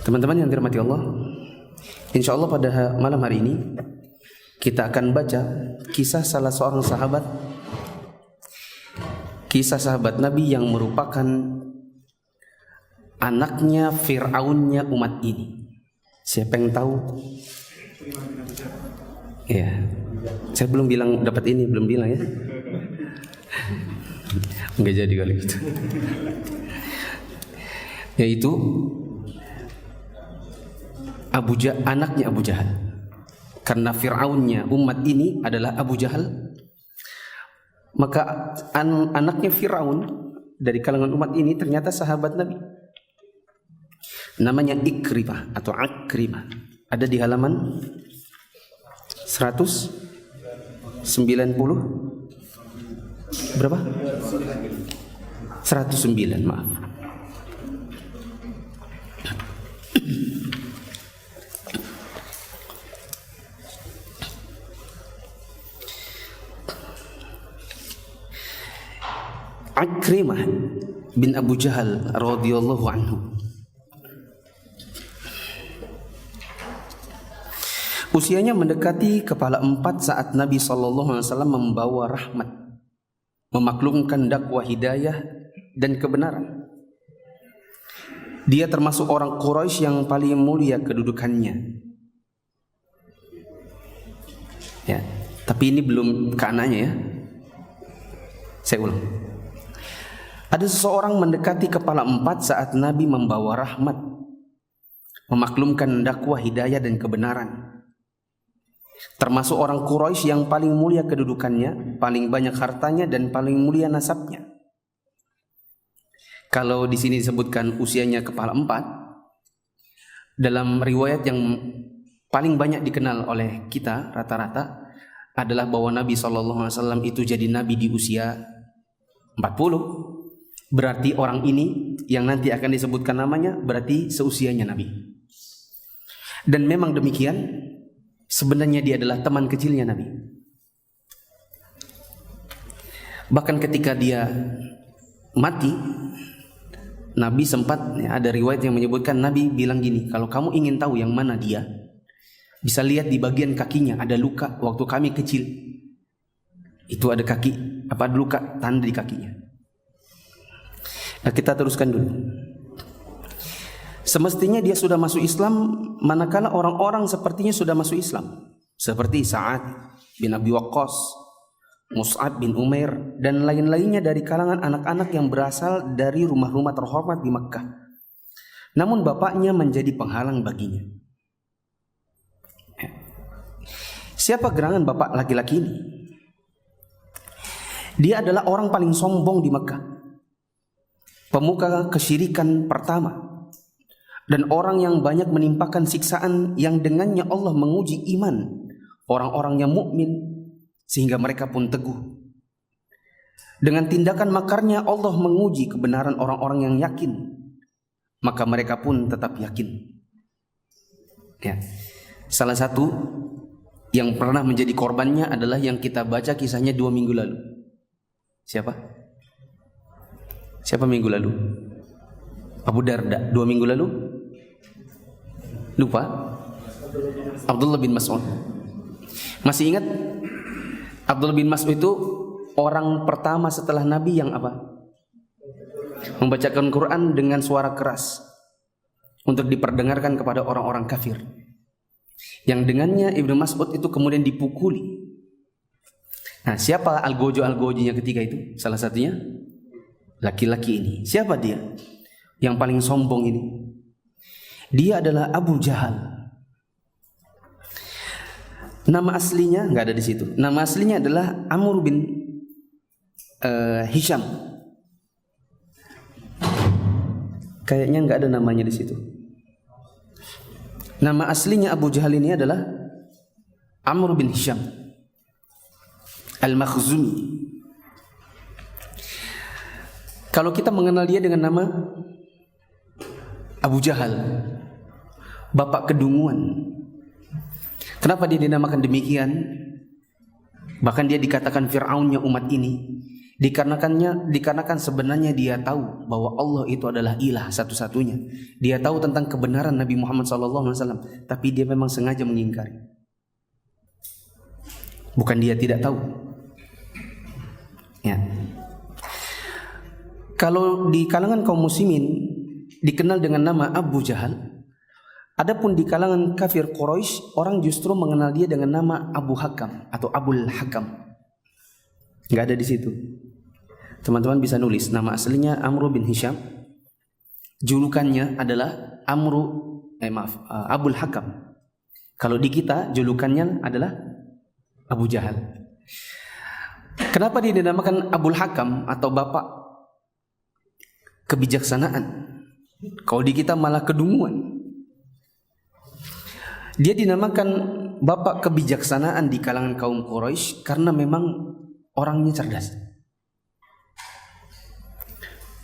Teman-teman yang dirahmati Allah, insya Allah pada malam hari ini kita akan baca kisah salah seorang sahabat, kisah sahabat Nabi yang merupakan anaknya Fir'aunnya umat ini. Siapa yang tahu? Ya, saya belum bilang dapat ini, belum bilang ya. Enggak jadi kali gitu. Yaitu anaknya Abu Jahal. Karena Fir'aunnya umat ini adalah Abu Jahal, maka anaknya Fir'aun dari kalangan umat ini ternyata sahabat Nabi. Namanya Ikrimah atau Akrimah. Ada di halaman 190 berapa? 109, maaf. Akrimah bin Abu Jahal radhiyallahu anhu. Usianya mendekati kepala 4 saat Nabi SAW membawa rahmat, memaklumkan dakwah hidayah dan kebenaran. Dia termasuk orang Quraisy yang paling mulia kedudukannya. Ya, tapi ini belum ke anaknya ya. Saya ulang. Ada seseorang mendekati kepala 4 saat Nabi membawa rahmat, memaklumkan dakwah hidayah dan kebenaran. Termasuk orang Quraisy yang paling mulia kedudukannya, paling banyak hartanya dan paling mulia nasabnya. Kalau di sini disebutkan usianya kepala 4, dalam riwayat yang paling banyak dikenal oleh kita rata-rata adalah bahwa Nabi SAW itu jadi nabi di usia 40. Berarti orang ini yang nanti akan disebutkan namanya berarti seusianya Nabi. Dan memang demikian. Sebenarnya dia adalah teman kecilnya Nabi. Bahkan ketika dia mati, Nabi sempat, ya, ada riwayat yang menyebutkan Nabi bilang gini, kalau kamu ingin tahu yang mana dia, bisa lihat di bagian kakinya ada luka waktu kami kecil. Itu ada kaki, ada luka tanda di kakinya. Nah, kita teruskan dulu. Semestinya dia sudah masuk Islam manakala orang-orang sepertinya sudah masuk Islam, seperti Sa'ad bin Abi Waqqas, Mus'ab bin Umair dan lain-lainnya dari kalangan anak-anak yang berasal dari rumah-rumah terhormat di Makkah. Namun bapaknya menjadi penghalang baginya. Siapa gerangan bapak laki-laki ini? Dia adalah orang paling sombong di Makkah, pemuka kesyirikan pertama, dan orang yang banyak menimpakan siksaan yang dengannya Allah menguji iman orang-orang yang mukmin sehingga mereka pun teguh. Dengan tindakan makarnya Allah menguji kebenaran orang-orang yang yakin, maka mereka pun tetap yakin. Ya. Salah satu yang pernah menjadi korbannya adalah yang kita baca kisahnya 2 minggu lalu. Siapa? Siapa minggu lalu? Abu Darda. 2 minggu lalu? Lupa? Abdullah bin Mas'ud. Masih ingat? Abdullah bin Mas'ud itu orang pertama setelah Nabi yang apa? Membacakan Quran dengan suara keras untuk diperdengarkan kepada orang-orang kafir. Yang dengannya Ibnu Mas'ud itu kemudian dipukuli. Nah, siapa algojo-algojinya ketika itu? Salah satunya laki-laki ini. Siapa dia? Yang paling sombong ini. Dia adalah Abu Jahal. Nama aslinya nggak ada di situ. Nama aslinya adalah Amr bin Hisham. Kayaknya nggak ada namanya di situ. Nama aslinya Abu Jahal ini adalah Amr bin Hisham Al-Makhzumi. Kalau kita mengenal dia dengan nama Abu Jahal, bapak kedunguan. Kenapa dia dinamakan demikian? Bahkan dia dikatakan Fir'aunnya umat ini. Dikarenakan sebenarnya dia tahu bahwa Allah itu adalah ilah satu-satunya. Dia tahu tentang kebenaran Nabi Muhammad SAW, tapi dia memang sengaja mengingkari. Bukan dia tidak tahu. Ya. Kalau di kalangan kaum muslimin dikenal dengan nama Abu Jahal, adapun di kalangan kafir Quraisy orang justru mengenal dia dengan nama Abu Hakam atau Abul Hakam. Enggak ada di situ. Teman-teman bisa nulis nama aslinya Amr bin Hisham. Julukannya adalah Abul Hakam. Kalau di kita julukannya adalah Abu Jahal. Kenapa dia dinamakan Abul Hakam atau bapak kebijaksanaan? Kalau di kita malah kedunguan. Dia dinamakan bapak kebijaksanaan di kalangan kaum Quraisy karena memang orangnya cerdas.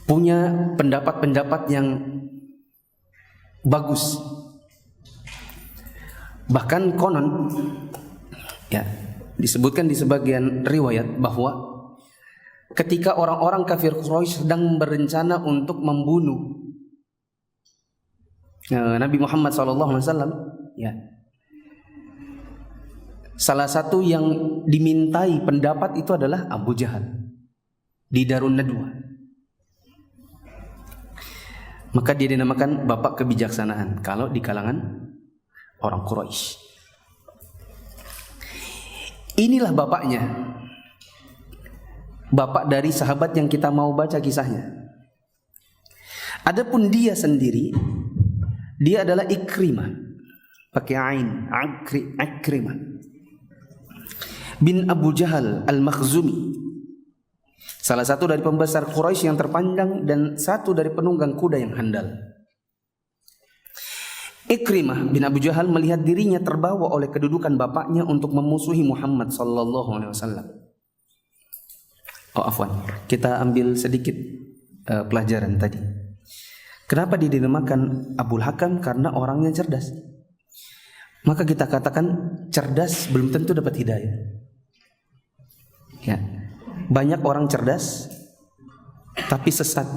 Punya pendapat-pendapat yang bagus. Bahkan konon ya, disebutkan di sebagian riwayat bahwa ketika orang-orang kafir Quraisy sedang berencana untuk membunuh Nabi Muhammad SAW, ya, salah satu yang dimintai pendapat itu adalah Abu Jahal di Darun Nadwa. Maka dia dinamakan bapak kebijaksanaan kalau di kalangan orang Quraisy. Inilah bapaknya. Bapak dari sahabat yang kita mau baca kisahnya. Adapun dia sendiri, dia adalah Ikrimah. Pakai ain, Ikrimah bin Abu Jahal Al-Makhzumi. Salah satu dari pembesar Quraisy yang terpandang dan satu dari penunggang kuda yang handal. Ikrimah bin Abu Jahal melihat dirinya terbawa oleh kedudukan bapaknya untuk memusuhi Muhammad sallallahu alaihi wasallam. Kita ambil sedikit pelajaran tadi. Kenapa dia dinamakan Abul Hakam? Karena orangnya cerdas. Maka kita katakan cerdas belum tentu dapat hidayah. Ya. Banyak orang cerdas tapi sesat.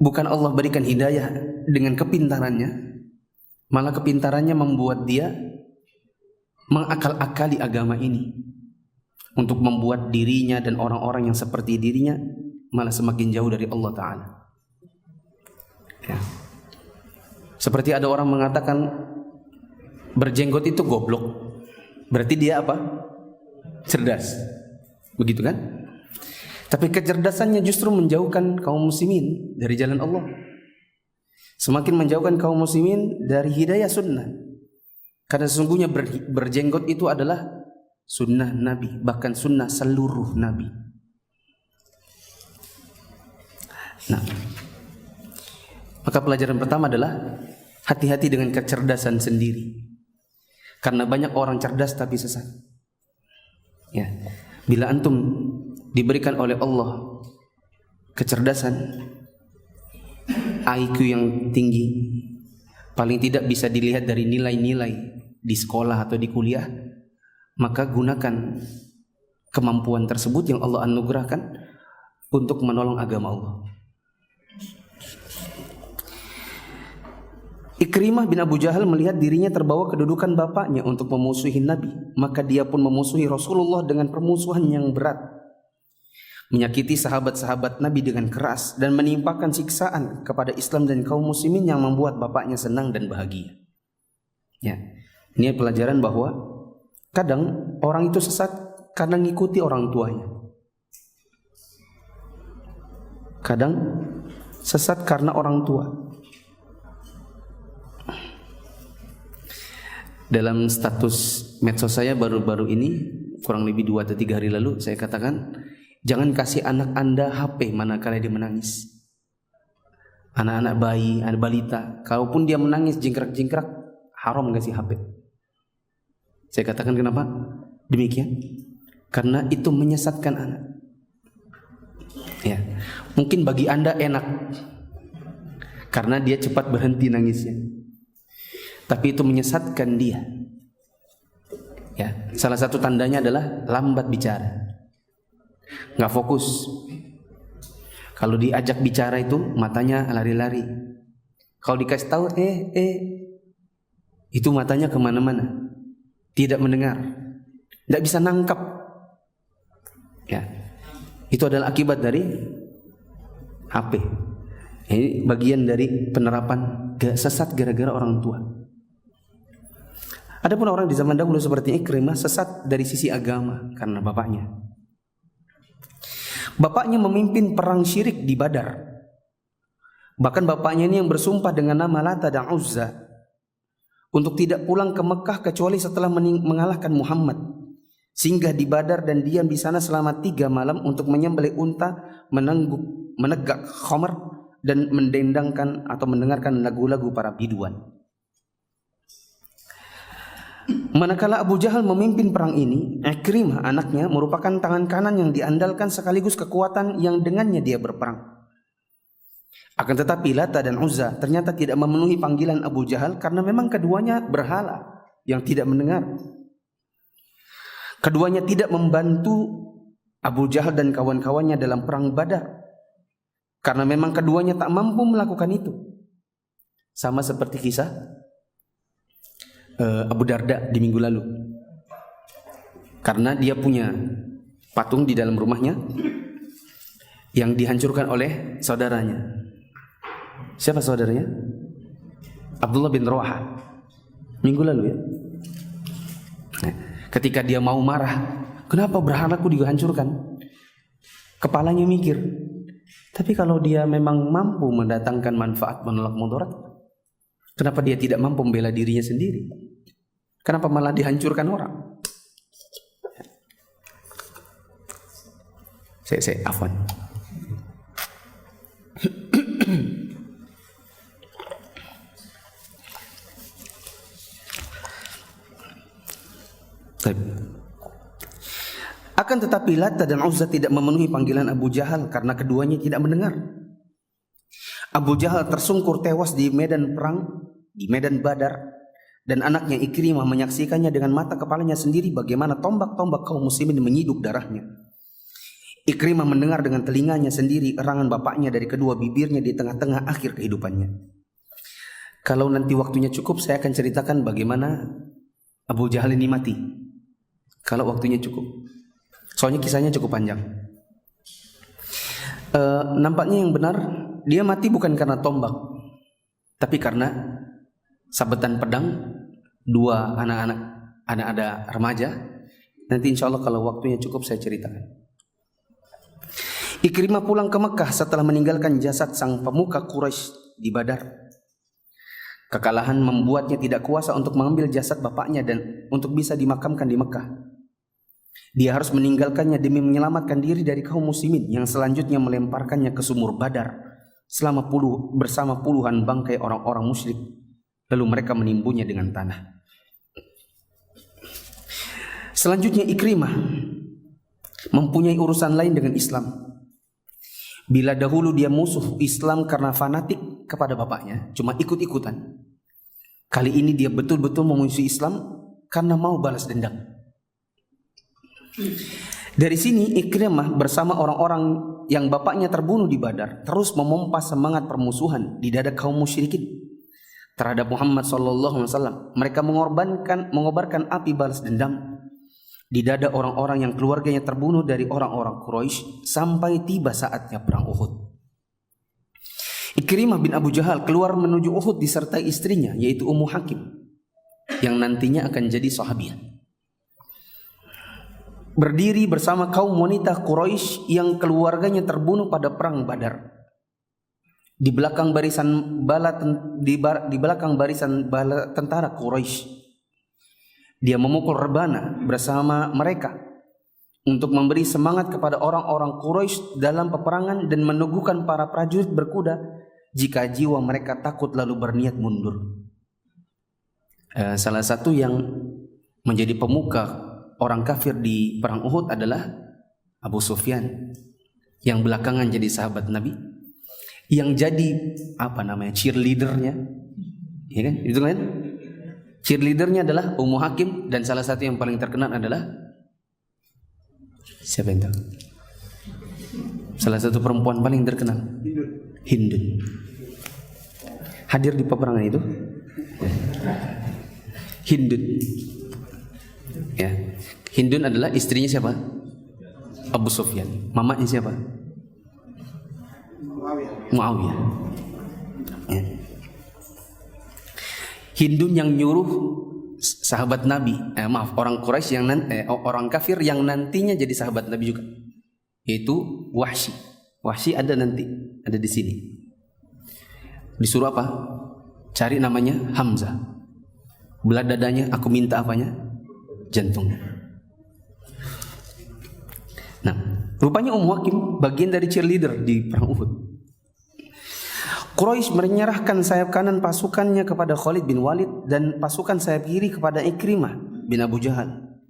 Bukan Allah berikan hidayah dengan kepintarannya, malah kepintarannya membuat dia mengakal-akali agama ini untuk membuat dirinya dan orang-orang yang seperti dirinya malah semakin jauh dari Allah Ta'ala. Ya. Seperti ada orang mengatakan berjenggot itu goblok. Berarti dia apa? Cerdas. Begitu kan? Tapi kecerdasannya justru menjauhkan kaum muslimin dari jalan Allah. Semakin menjauhkan kaum muslimin dari hidayah sunnah. Karena sesungguhnya berjenggot itu adalah sunnah Nabi, bahkan sunnah seluruh Nabi. Nah, maka pelajaran pertama adalah hati-hati dengan kecerdasan sendiri. Karena banyak orang cerdas tapi sesat. Ya. Bila antum diberikan oleh Allah kecerdasan, IQ yang tinggi, paling tidak bisa dilihat dari nilai-nilai di sekolah atau di kuliah, maka gunakan kemampuan tersebut yang Allah anugerahkan untuk menolong agama Allah. Ikrimah bin Abu Jahal melihat dirinya terbawa kedudukan bapaknya untuk memusuhi Nabi. Maka dia pun memusuhi Rasulullah dengan permusuhan yang berat. Menyakiti sahabat-sahabat Nabi dengan keras dan menimpakan siksaan kepada Islam dan kaum muslimin yang membuat bapaknya senang dan bahagia. Ya. Ini pelajaran bahwa kadang orang itu sesat karena ngikuti orang tuanya. Kadang sesat karena orang tua. Dalam status medsos saya baru-baru ini, kurang lebih 2 atau 3 hari lalu, saya katakan, jangan kasih anak Anda HP manakala dia menangis. Anak-anak bayi, anak balita, kalaupun dia menangis jingkrak-jingkrak, haram kasih HP. Saya katakan kenapa? Demikian. Karena itu menyesatkan anak. Ya, mungkin bagi Anda enak, karena dia cepat berhenti nangisnya. Tapi itu menyesatkan dia. Ya, salah satu tandanya adalah lambat bicara, nggak fokus. Kalau diajak bicara itu matanya lari-lari. Kalau dikasih tahu itu matanya kemana-mana, tidak mendengar, tidak bisa nangkap. Ya, itu adalah akibat dari HP. Ini bagian dari penerapan sesat gara-gara orang tua. Adapun orang di zaman dahulu seperti Ikrimah sesat dari sisi agama karena bapaknya. Bapaknya memimpin perang syirik di Badar. Bahkan bapaknya ini yang bersumpah dengan nama Lata dan Uzza untuk tidak pulang ke Mekah kecuali setelah mengalahkan Muhammad. Singgah di Badar dan diam di sana selama 3 malam untuk menyembelih unta, menegak khamr dan mendendangkan atau mendengarkan lagu-lagu para biduan. Manakala Abu Jahal memimpin perang ini, Ikrimah anaknya merupakan tangan kanan yang diandalkan sekaligus kekuatan yang dengannya dia berperang. Akan tetapi Lata dan Uzza ternyata tidak memenuhi panggilan Abu Jahal karena memang keduanya berhala yang tidak mendengar. Keduanya tidak membantu Abu Jahal dan kawan-kawannya dalam perang Badar karena memang keduanya tak mampu melakukan itu. Sama seperti kisah Abu Darda di minggu lalu. Karena dia punya patung di dalam rumahnya yang dihancurkan oleh saudaranya. Siapa saudaranya? Abdullah bin Rawaha. Minggu lalu ya. Nah, ketika dia mau marah, kenapa berhalaku dihancurkan? Kepalanya mikir, tapi kalau dia memang mampu mendatangkan manfaat menolak mudarat, kenapa dia tidak mampu membela dirinya sendiri? Kenapa malah dihancurkan orang? Saya afwan. Akan tetapi Lata dan Uzza tidak memenuhi panggilan Abu Jahal karena keduanya tidak mendengar. Abu Jahal tersungkur tewas di medan perang, di medan Badar, dan anaknya Ikrimah menyaksikannya dengan mata kepalanya sendiri bagaimana tombak-tombak kaum muslimin menyiduk darahnya. Ikrimah mendengar dengan telinganya sendiri erangan bapaknya dari kedua bibirnya di tengah-tengah akhir kehidupannya. Kalau nanti waktunya cukup, saya akan ceritakan bagaimana Abu Jahal ini mati. Kalau waktunya cukup. Soalnya kisahnya cukup panjang. Nampaknya yang benar, dia mati bukan karena tombak, tapi karena sabetan pedang 2 anak-anak ada remaja. Nanti insya Allah kalau waktunya cukup saya ceritakan. Ikrimah pulang ke Mekah setelah meninggalkan jasad sang pemuka Quraisy di Badar. Kekalahan membuatnya tidak kuasa untuk mengambil jasad bapaknya dan untuk bisa dimakamkan di Mekah. Dia harus meninggalkannya demi menyelamatkan diri dari kaum muslimin yang selanjutnya melemparkannya ke sumur Badar bersama puluhan bangkai orang-orang musyrik. Lalu mereka menimbunnya dengan tanah. Selanjutnya Ikrimah mempunyai urusan lain dengan Islam. Bila dahulu dia musuh Islam karena fanatik kepada bapaknya, cuma ikut-ikutan, kali ini dia betul-betul memusuhi Islam karena mau balas dendam. Dari sini Ikrimah bersama orang-orang yang bapaknya terbunuh di Badar terus memompa semangat permusuhan di dada kaum musyrikin terhadap Muhammad SAW. Mereka mengobarkan api balas dendam di dada orang-orang yang keluarganya terbunuh dari orang-orang Quraisy sampai tiba saatnya perang Uhud. Ikrimah bin Abu Jahal keluar menuju Uhud disertai istrinya yaitu Ummu Hakim yang nantinya akan jadi sahabiah. Berdiri bersama kaum wanita Quraisy yang keluarganya terbunuh pada perang Badar. Di belakang barisan bala tentara Quraisy, dia memukul rebana bersama mereka untuk memberi semangat kepada orang-orang Quraisy dalam peperangan dan meneguhkan para prajurit berkuda jika jiwa mereka takut lalu berniat mundur. Salah satu yang menjadi pemuka orang kafir di perang Uhud adalah Abu Sufyan yang belakangan jadi sahabat Nabi, yang jadi cheerleadernya, ya kan? Itu kan? Cheerleadernya adalah Ummu Hakim, dan salah satu yang paling terkenal adalah siapa yang tahu? Salah satu perempuan paling terkenal, Hindun. Hadir di peperangan itu Hindun. Ya. Hindun adalah istrinya siapa? Abu Sufyan. Mamanya siapa? Muawiyah. Ya. Hindun yang nyuruh sahabat Nabi, orang Quraisy yang orang kafir yang nantinya jadi sahabat Nabi juga, yaitu Wahsy. Wahsy ada nanti, ada di sini. Disuruh apa? Cari namanya Hamzah. Belah dadanya, aku minta apanya? Jantungnya. Nah, rupanya Ummu Hakim bagian dari cheerleader di perang Uhud. Quraisy menyerahkan sayap kanan pasukannya kepada Khalid bin Walid dan pasukan sayap kiri kepada Ikrimah bin Abu Jahal.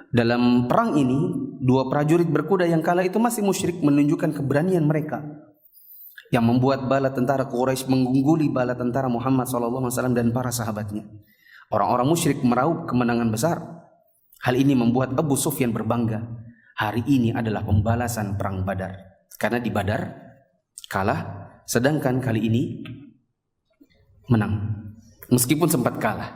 Dalam perang ini, dua prajurit berkuda yang kala itu masih musyrik menunjukkan keberanian mereka, yang membuat bala tentara Quraisy mengungguli bala tentara Muhammad SAW dan para sahabatnya. Orang-orang musyrik meraup kemenangan besar. Hal ini membuat Abu Sufyan berbangga. Hari ini adalah pembalasan perang Badar. Karena di Badar kalah, sedangkan kali ini menang. Meskipun sempat kalah.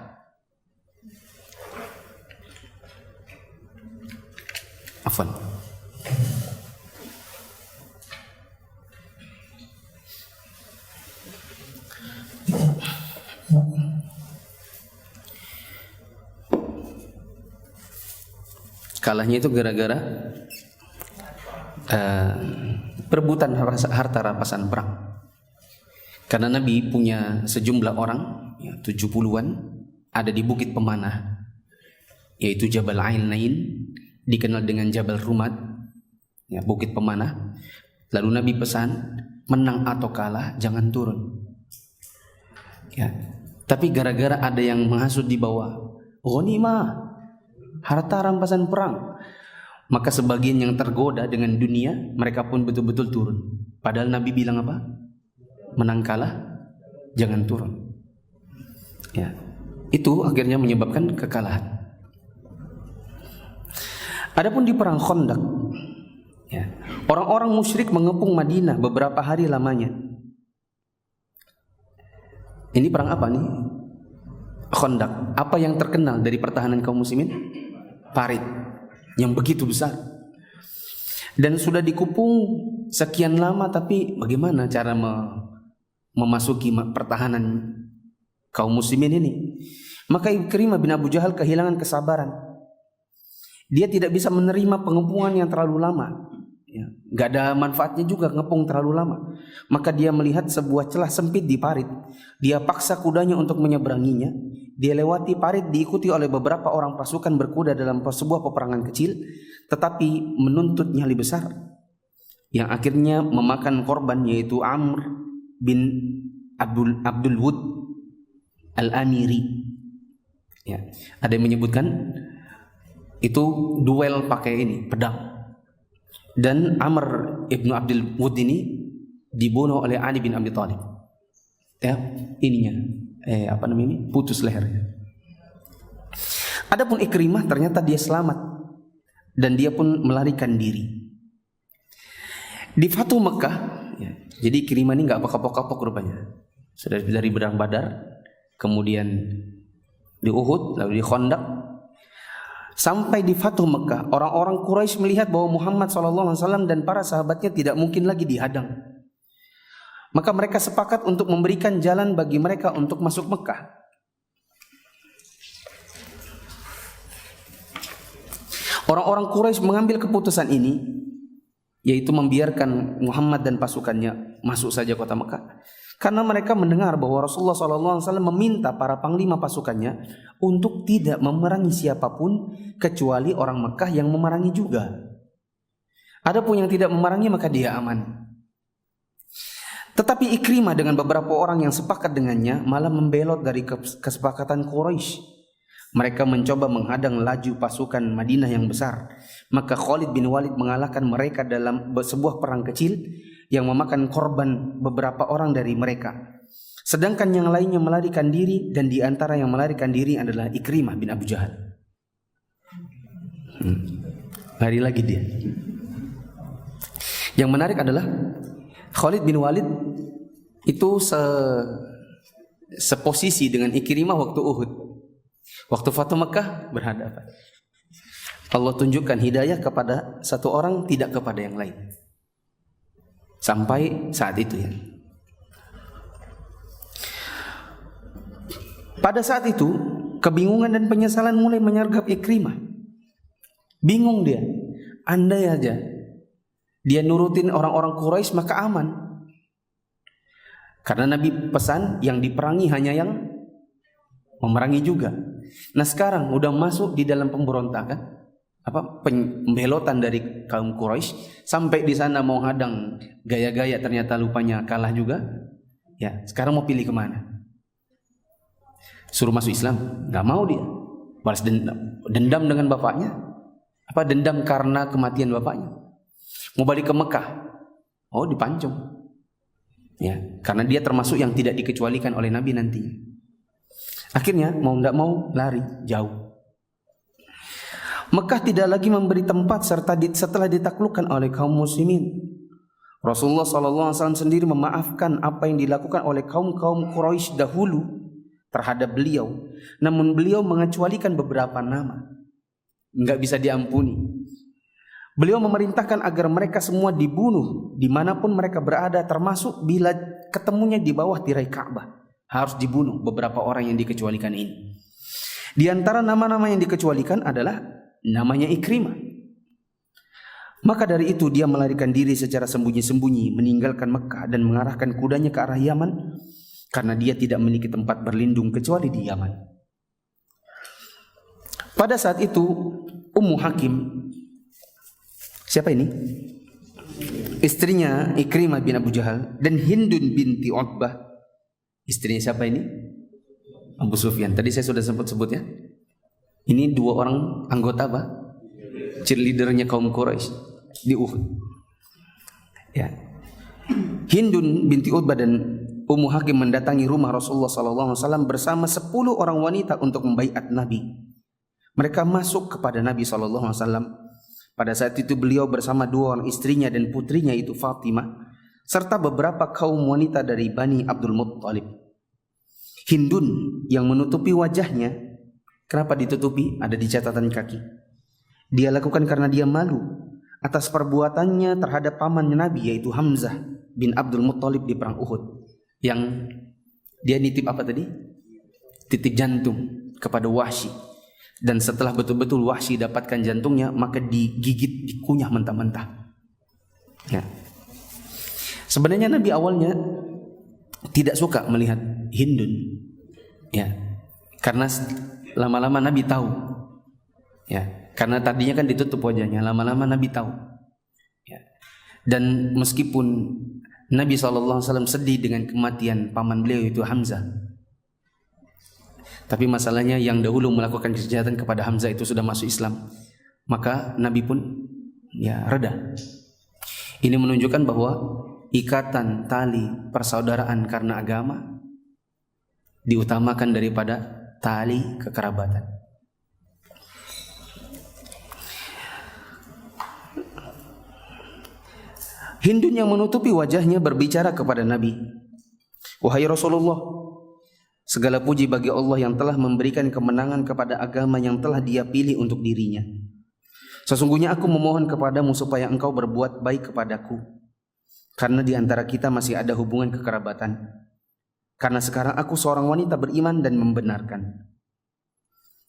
Afwan. Kalahnya itu gara-gara perebutan harta rampasan perang. Karena Nabi punya sejumlah orang, ya, 70-an, ada di bukit pemanah, yaitu Jabal Ain-Nain, dikenal dengan Jabal Rumat, ya, bukit pemanah. Lalu Nabi pesan, menang atau kalah jangan turun. Ya. Tapi gara-gara ada yang menghasut di bawah, ghanimah, harta rampasan perang, maka sebagian yang tergoda dengan dunia, mereka pun betul-betul turun. Padahal Nabi bilang apa? Menang kalah jangan turun. Ya. Itu akhirnya menyebabkan kekalahan. Adapun di perang Khandaq, ya, orang-orang musyrik mengepung Madinah beberapa hari lamanya. Ini perang apa nih? Khandaq. Apa yang terkenal dari pertahanan kaum muslimin? Parit yang begitu besar. Dan sudah dikepung sekian lama, tapi bagaimana cara memasuki pertahanan kaum muslimin ini? Maka Ikrimah bin Abu Jahal kehilangan kesabaran. Dia tidak bisa menerima pengepungan yang terlalu lama. Ya, gak ada manfaatnya juga ngepung terlalu lama. Maka dia melihat sebuah celah sempit di parit. Dia paksa kudanya untuk menyeberanginya. Dia lewati parit diikuti oleh beberapa orang pasukan berkuda dalam sebuah peperangan kecil, tetapi menuntut nyali besar, yang akhirnya memakan korban, yaitu Amr bin Abdul Wud Al-Amiri. Ya, ada yang menyebutkan itu duel pakai ini pedang. Dan Amr ibnu Abdul Wud ini dibunuh oleh Ali bin Abi Thalib. Ya, ininya putus lehernya. Adapun Ikrimah ternyata dia selamat dan dia pun melarikan diri. Di Fatu Mekah, ya, jadi Ikrimah ini nggak kapok-kapok rupanya. Sudah dari perang Badar, kemudian di Uhud, lalu di Khandaq. Sampai di Fatu Mekah, orang-orang Quraisy melihat bahwa Muhammad SAW dan para sahabatnya tidak mungkin lagi dihadang. Maka mereka sepakat untuk memberikan jalan bagi mereka untuk masuk Mekah. Orang-orang Quraisy mengambil keputusan ini, yaitu membiarkan Muhammad dan pasukannya masuk saja kota Mekah. Karena mereka mendengar bahwa Rasulullah SAW meminta para panglima pasukannya untuk tidak memerangi siapapun kecuali orang Mekah yang memerangi juga. Adapun yang tidak memerangi maka dia aman. Tetapi Ikrimah dengan beberapa orang yang sepakat dengannya malah membelot dari kesepakatan Quraisy. Mereka mencoba menghadang laju pasukan Madinah yang besar. Maka Khalid bin Walid mengalahkan mereka dalam sebuah perang kecil yang memakan korban beberapa orang dari mereka. Sedangkan yang lainnya melarikan diri, dan di antara yang melarikan diri adalah Ikrimah bin Abu Jahal. Lari lagi dia. Yang menarik adalah Khalid bin Walid itu seposisi dengan Ikrimah waktu Uhud. Waktu Fathu Makkah berhadapan. Allah tunjukkan hidayah kepada satu orang, tidak kepada yang lain. Sampai saat itu ya. Pada saat itu kebingungan dan penyesalan mulai menyergap Ikrimah. Bingung dia. Andai aja dia nurutin orang-orang Quraisy maka aman. Karena Nabi pesan yang diperangi hanya yang memerangi juga. Nah sekarang udah masuk di dalam pemberontakan, pembelotan dari kaum Quraisy, sampai di sana mau hadang gaya-gaya ternyata lupanya kalah juga. Ya, sekarang mau pilih kemana? Suruh masuk Islam, nggak mau dia. Balas dendam dengan bapaknya. Dendam karena kematian bapaknya. Mau balik ke Mekah, dipancung. Ya, karena dia termasuk yang tidak dikecualikan oleh Nabi nanti. Akhirnya mau tidak mau lari jauh. Mekah tidak lagi memberi tempat setelah ditaklukkan oleh kaum muslimin. Rasulullah SAW sendiri memaafkan apa yang dilakukan oleh kaum Quraisy dahulu terhadap beliau. Namun beliau mengecualikan beberapa nama, nggak bisa diampuni. Beliau memerintahkan agar mereka semua dibunuh dimanapun mereka berada, termasuk bila ketemunya di bawah tirai Ka'bah. Harus dibunuh beberapa orang yang dikecualikan ini. Di antara nama-nama yang dikecualikan adalah namanya Ikrimah. Maka dari itu dia melarikan diri secara sembunyi-sembunyi, meninggalkan Mekah dan mengarahkan kudanya ke arah Yaman, karena dia tidak memiliki tempat berlindung kecuali di Yaman. Pada saat itu Ummu Hakim, siapa ini? Istrinya Ikrimah bin Abu Jahal, dan Hindun binti Utbah. Istrinya siapa ini? Abu Sufyan. Tadi saya sudah sebut ya. Ini dua orang anggota cheerleadernya kaum Quraisy di Uhud. Ya. Hindun binti Utbah dan Ummu Hakim mendatangi rumah Rasulullah SAW bersama 10 orang wanita untuk membaiat Nabi. Mereka masuk kepada Nabi SAW. Pada saat itu beliau bersama 2 orang istrinya dan putrinya, itu Fatimah, serta beberapa kaum wanita dari Bani Abdul Muttalib. Hindun yang menutupi wajahnya. Kenapa ditutupi? Ada di catatan kaki. Dia lakukan karena dia malu atas perbuatannya terhadap pamannya Nabi, yaitu Hamzah bin Abdul Muttalib di perang Uhud. Yang dia nitip apa tadi? Titip jantung kepada Wahsy. Dan setelah betul-betul Wahsy dapatkan jantungnya, maka digigit, dikunyah mentah-mentah. Ya. Sebenarnya Nabi awalnya tidak suka melihat Hindun, ya, karena lama-lama Nabi tahu, ya, karena tadinya kan ditutup wajahnya, lama-lama Nabi tahu, ya. Dan meskipun Nabi SAW sedih dengan kematian paman beliau itu Hamzah, tapi masalahnya yang dahulu melakukan kejahatan kepada Hamzah itu sudah masuk Islam, maka Nabi pun ya reda. Ini menunjukkan bahwa ikatan tali persaudaraan karena agama diutamakan daripada tali kekerabatan. Hindun yang menutupi wajahnya berbicara kepada Nabi, "Wahai Rasulullah, segala puji bagi Allah yang telah memberikan kemenangan kepada agama yang telah Dia pilih untuk dirinya. Sesungguhnya aku memohon kepadamu supaya engkau berbuat baik kepadaku, karena di antara kita masih ada hubungan kekerabatan. Karena sekarang aku seorang wanita beriman dan membenarkan."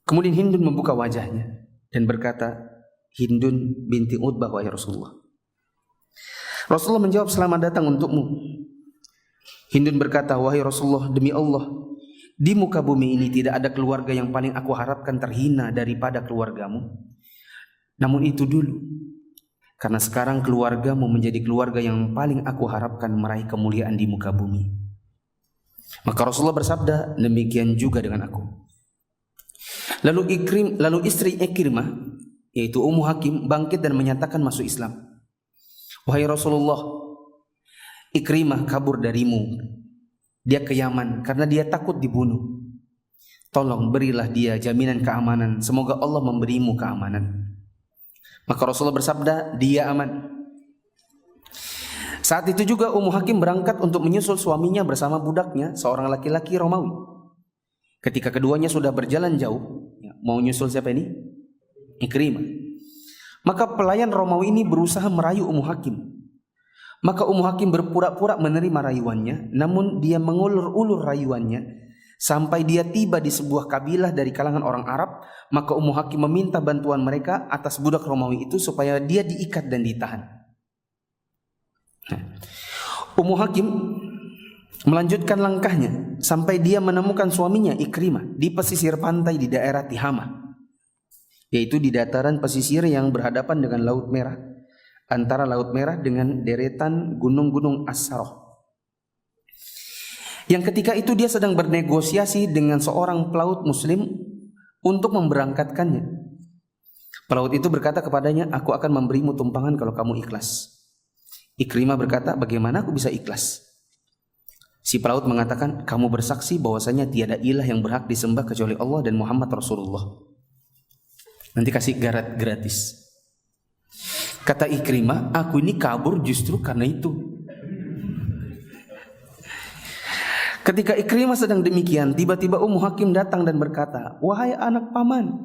Kemudian Hindun membuka wajahnya dan berkata, "Hindun binti Utbah, wahai Rasulullah." Rasulullah menjawab, "Selamat datang untukmu." Hindun berkata, "Wahai Rasulullah, demi Allah, di muka bumi ini tidak ada keluarga yang paling aku harapkan terhina daripada keluargamu. Namun itu dulu, karena sekarang keluargamu menjadi keluarga yang paling aku harapkan meraih kemuliaan di muka bumi." Maka Rasulullah bersabda, "Demikian juga dengan aku." Lalu istri Ikrimah, yaitu Ummu Hakim, bangkit dan menyatakan masuk Islam. "Wahai Rasulullah, Ikrimah kabur darimu dia ke Yaman karena dia takut dibunuh. Tolong berilah dia jaminan keamanan, semoga Allah memberimu keamanan. Maka Rasulullah bersabda, dia aman. Saat itu juga Ummu Hakim berangkat untuk menyusul suaminya bersama budaknya, seorang laki-laki Romawi. Ketika keduanya sudah berjalan jauh, mau nyusul siapa ini? Ikrimah. Maka pelayan Romawi ini berusaha merayu Ummu Hakim. Maka Ummu Hakim berpura-pura menerima rayuannya, namun dia mengulur-ulur rayuannya sampai dia tiba di sebuah kabilah dari kalangan orang Arab. Maka Ummu Hakim meminta bantuan mereka atas budak Romawi itu supaya dia diikat dan ditahan. Ummu Hakim melanjutkan langkahnya sampai dia menemukan suaminya Ikrimah di pesisir pantai di daerah Tihama, yaitu di dataran pesisir yang berhadapan dengan Laut Merah, antara Laut Merah dengan deretan gunung-gunung As-Saroh. Yang ketika itu dia sedang bernegosiasi dengan seorang pelaut muslim untuk memberangkatkannya. Pelaut itu berkata kepadanya, aku akan memberimu tumpangan kalau kamu ikhlas. Ikrimah berkata, bagaimana aku bisa ikhlas? Si pelaut mengatakan, kamu bersaksi bahwasanya tiada ilah yang berhak disembah kecuali Allah dan Muhammad Rasulullah. Nanti kasih garat gratis. Kata Ikrimah, aku ini kabur justru karena itu. Ketika Ikrimah sedang demikian, tiba-tiba Ummu Hakim datang dan berkata, wahai anak paman,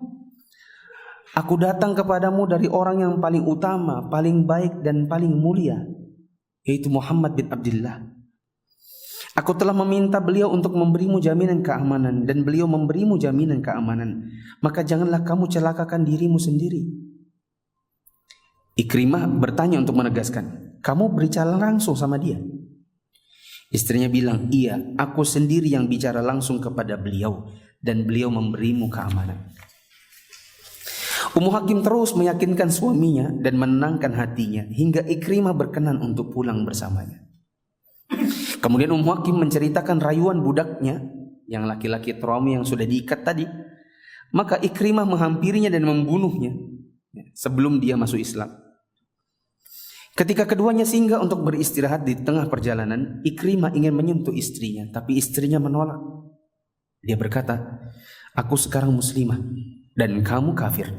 aku datang kepadamu dari orang yang paling utama, paling baik dan paling mulia, yaitu Muhammad bin Abdullah. Aku telah meminta beliau untuk memberimu jaminan keamanan, dan beliau memberimu jaminan keamanan. Maka janganlah kamu celakakan dirimu sendiri. Ikrimah bertanya untuk menegaskan, kamu berbicara langsung sama dia? Istrinya bilang, iya, aku sendiri yang bicara langsung kepada beliau, dan beliau memberimu keamanan. Ummu Hakim terus meyakinkan suaminya dan menenangkan hatinya hingga Ikrimah berkenan untuk pulang bersamanya. Kemudian Ummu Hakim menceritakan rayuan budaknya yang laki-laki Romawi yang sudah diikat tadi. Maka Ikrimah menghampirinya dan membunuhnya sebelum dia masuk Islam. Ketika keduanya singgah untuk beristirahat di tengah perjalanan, Ikrimah ingin menyentuh istrinya, tapi istrinya menolak. Dia berkata, aku sekarang muslimah dan kamu kafir.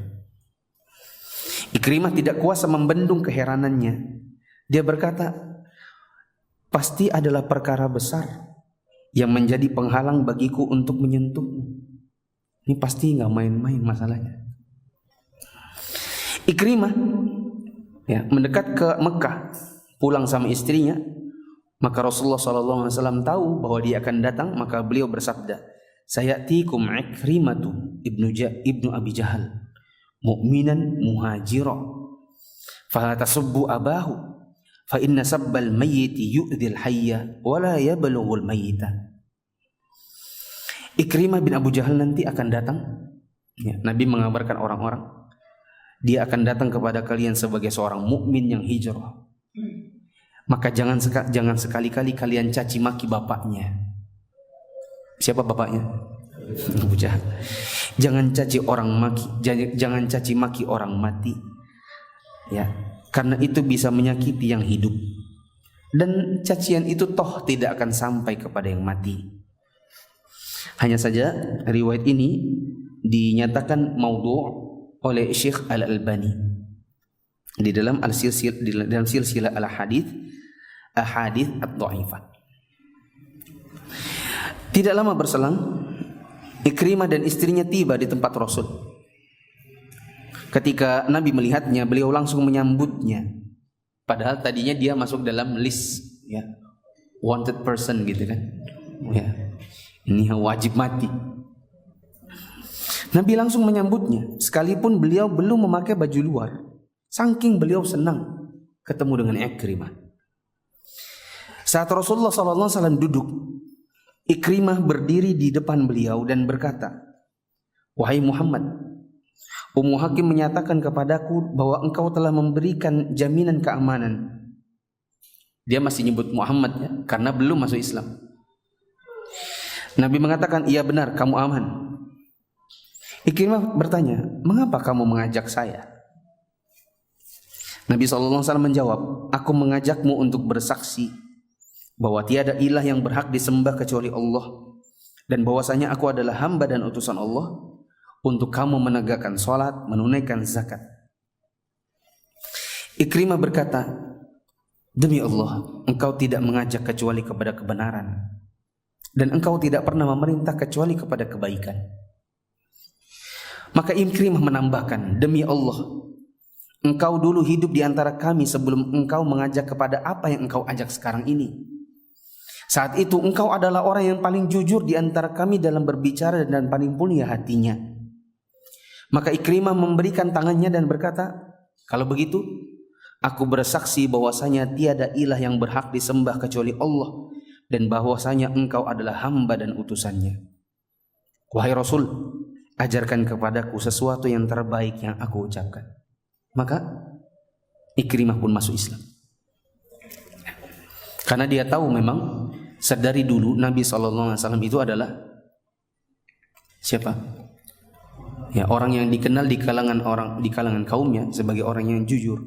Ikrimah tidak kuasa membendung keheranannya. Dia berkata, pasti adalah perkara besar yang menjadi penghalang bagiku untuk menyentuhmu. Ini pasti nggak main-main masalahnya. Ikrimah mendekat ke Mekah, pulang sama istrinya. Maka Rasulullah SAW tahu bahwa dia akan datang. Maka beliau bersabda, sayatikum Ikrimatu ibnu Abi Jahal mu'minan muhajira fala tasubbu abahu fa inna sabbal mayyiti yu'dhil hayya wa la yablughul mayyita. Ikrimah bin Abu Jahal nanti akan datang. Nabi mengabarkan orang-orang, dia akan datang kepada kalian sebagai seorang mukmin yang hijrah. Maka jangan sekali-kali kalian caci maki bapaknya. Siapa bapaknya? Abu Jahal. Jangan caci maki orang mati. Ya, karena itu bisa menyakiti yang hidup. Dan cacian itu toh tidak akan sampai kepada yang mati. Hanya saja riwayat ini dinyatakan maudhu' oleh Syekh Al-Albani di dalam silsilah al-hadits ad-dha'ifah. Tidak lama berselang, Ikrimah dan istrinya tiba di tempat Rasul. Ketika Nabi melihatnya, beliau langsung menyambutnya. Padahal tadinya dia masuk dalam list wanted person gitu kan. Ini wajib mati. Nabi langsung menyambutnya, sekalipun beliau belum memakai baju luar. Saking beliau senang ketemu dengan Ikrimah. Saat Rasulullah SAW duduk, Ikrimah berdiri di depan beliau dan berkata, wahai Muhammad, Ummu Hakim menyatakan kepadaku bahwa engkau telah memberikan jaminan keamanan. Dia masih nyebut Muhammad karena belum masuk Islam. Nabi mengatakan, iya benar, kamu aman. Ikrimah bertanya, mengapa kamu mengajak saya? Nabi SAW menjawab, aku mengajakmu untuk bersaksi bahwa tiada ilah yang berhak disembah kecuali Allah, dan bahwasanya aku adalah hamba dan utusan Allah untuk kamu menegakkan salat, menunaikan zakat. Ikrimah berkata, demi Allah, engkau tidak mengajak kecuali kepada kebenaran, dan engkau tidak pernah memerintah kecuali kepada kebaikan. Maka Ikrimah menambahkan, demi Allah, engkau dulu hidup di antara kami sebelum engkau mengajak kepada apa yang engkau ajak sekarang ini. Saat itu engkau adalah orang yang paling jujur di antara kami dalam berbicara dan paling mulia hatinya. Maka Ikrimah memberikan tangannya dan berkata, kalau begitu, aku bersaksi bahwasanya tiada ilah yang berhak disembah kecuali Allah, dan bahwasanya engkau adalah hamba dan utusannya. Wahai Rasul, ajarkan kepadaku sesuatu yang terbaik yang aku ucapkan. Maka Ikrimah pun masuk Islam. Karena dia tahu memang sedari dulu Nabi SAW itu adalah siapa? Ya, orang yang dikenal di kalangan kaumnya sebagai orang yang jujur.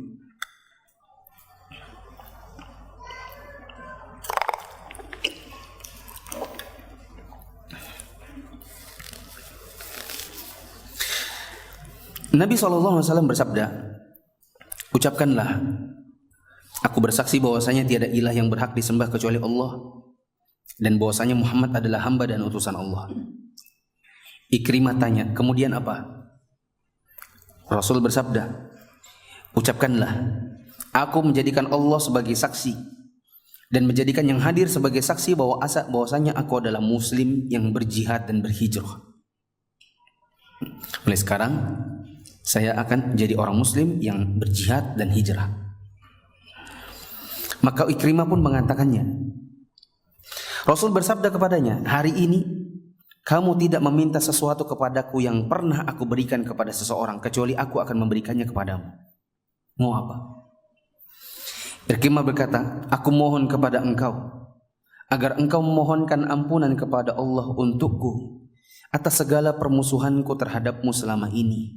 Nabi SAW bersabda, ucapkanlah, aku bersaksi bahwasanya tiada ilah yang berhak disembah kecuali Allah, dan bahwasanya Muhammad adalah hamba dan utusan Allah. Ikrimah tanya, kemudian apa? Rasul bersabda, ucapkanlah, aku menjadikan Allah sebagai saksi dan menjadikan yang hadir sebagai saksi bahwasanya aku adalah muslim yang berjihad dan berhijrah. Mulai sekarang saya akan menjadi orang muslim yang berjihad dan hijrah. Maka Ikrimah pun mengatakannya. Rasul bersabda kepadanya, hari ini kamu tidak meminta sesuatu kepadaku yang pernah aku berikan kepada seseorang, kecuali aku akan memberikannya kepadamu. Mau apa? Ikrimah berkata, aku mohon kepada engkau agar engkau memohonkan ampunan kepada Allah untukku atas segala permusuhanku terhadapmu selama ini,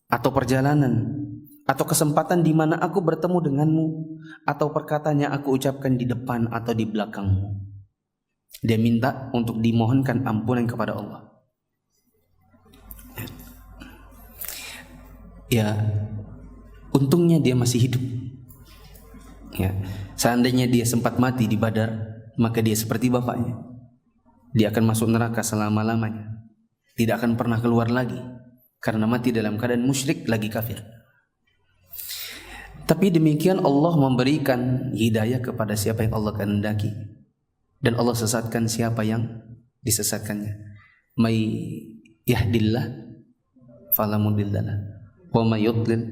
atau perjalanan, atau kesempatan di mana aku bertemu denganmu, atau perkataan yang aku ucapkan di depan atau di belakangmu. Dia minta untuk dimohonkan ampunan kepada Allah. Ya, untungnya dia masih hidup. Ya, seandainya dia sempat mati di Badar, maka dia seperti bapaknya. Dia akan masuk neraka selama-lamanya, tidak akan pernah keluar lagi, karena mati dalam keadaan musyrik lagi kafir. Tapi demikian Allah memberikan hidayah kepada siapa yang Allah kehendaki, dan Allah sesatkan siapa yang disesatkannya. May yahdillah fala mudhillalah wa may yudlil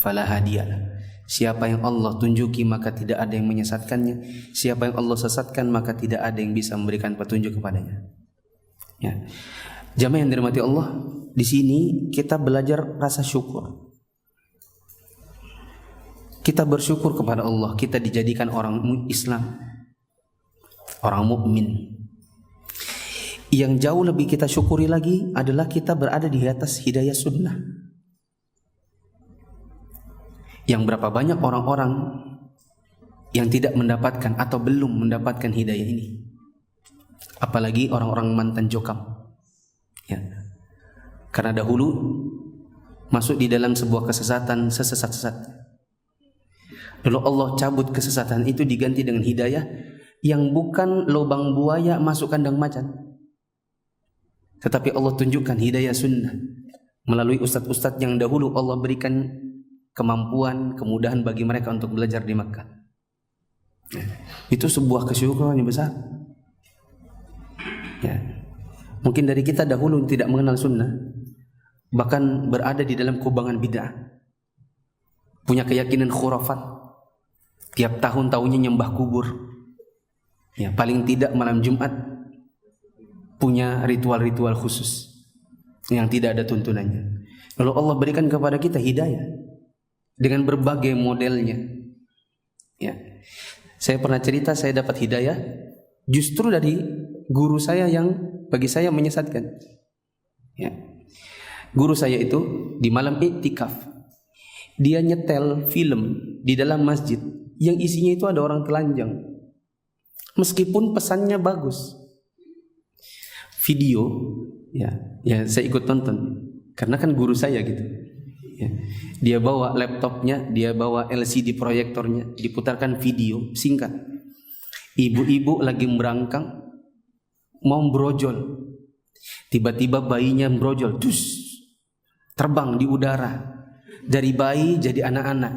fala hadiyalah. Siapa yang Allah tunjuki maka tidak ada yang menyesatkannya, siapa yang Allah sesatkan maka tidak ada yang bisa memberikan petunjuk kepadanya. Ya. Jamaah yang dirahmati Allah, di sini kita belajar rasa syukur. Kita bersyukur kepada Allah, kita dijadikan orang Islam, orang mukmin. Yang jauh lebih kita syukuri lagi adalah kita berada di atas hidayah sunnah. Yang berapa banyak orang-orang yang tidak mendapatkan atau belum mendapatkan hidayah ini, apalagi orang-orang mantan jokam. Ya. Karena dahulu masuk di dalam sebuah kesesatan sesesat-sesat. Lalu Allah cabut kesesatan itu diganti dengan hidayah yang bukan lubang buaya masuk kandang macan, tetapi Allah tunjukkan hidayah sunnah melalui ustadz-ustadz yang dahulu Allah berikan kemampuan, kemudahan bagi mereka untuk belajar di Makkah. Itu sebuah kesyukuran yang besar. Ya. Mungkin dari kita dahulu tidak mengenal sunnah, bahkan berada di dalam kubangan bid'ah, punya keyakinan khurafat, tiap tahun-tahunnya nyembah kubur. Ya, paling tidak malam Jumat punya ritual-ritual khusus yang tidak ada tuntunannya. Lalu Allah berikan kepada kita hidayah dengan berbagai modelnya. Ya. Saya pernah cerita saya dapat hidayah justru dari guru saya yang bagi saya menyesatkan. Ya. Guru saya itu di malam iktikaf, dia nyetel film di dalam masjid yang isinya itu ada orang telanjang. meskipun pesannya bagus. Video, ya saya ikut tonton, karena kan guru saya gitu. Ya. Dia bawa laptopnya, dia bawa LCD proyektornya, diputarkan video singkat. Ibu-ibu lagi merangkang, mau brojol, tiba-tiba bayinya brojol, terbang di udara. Dari bayi jadi anak-anak,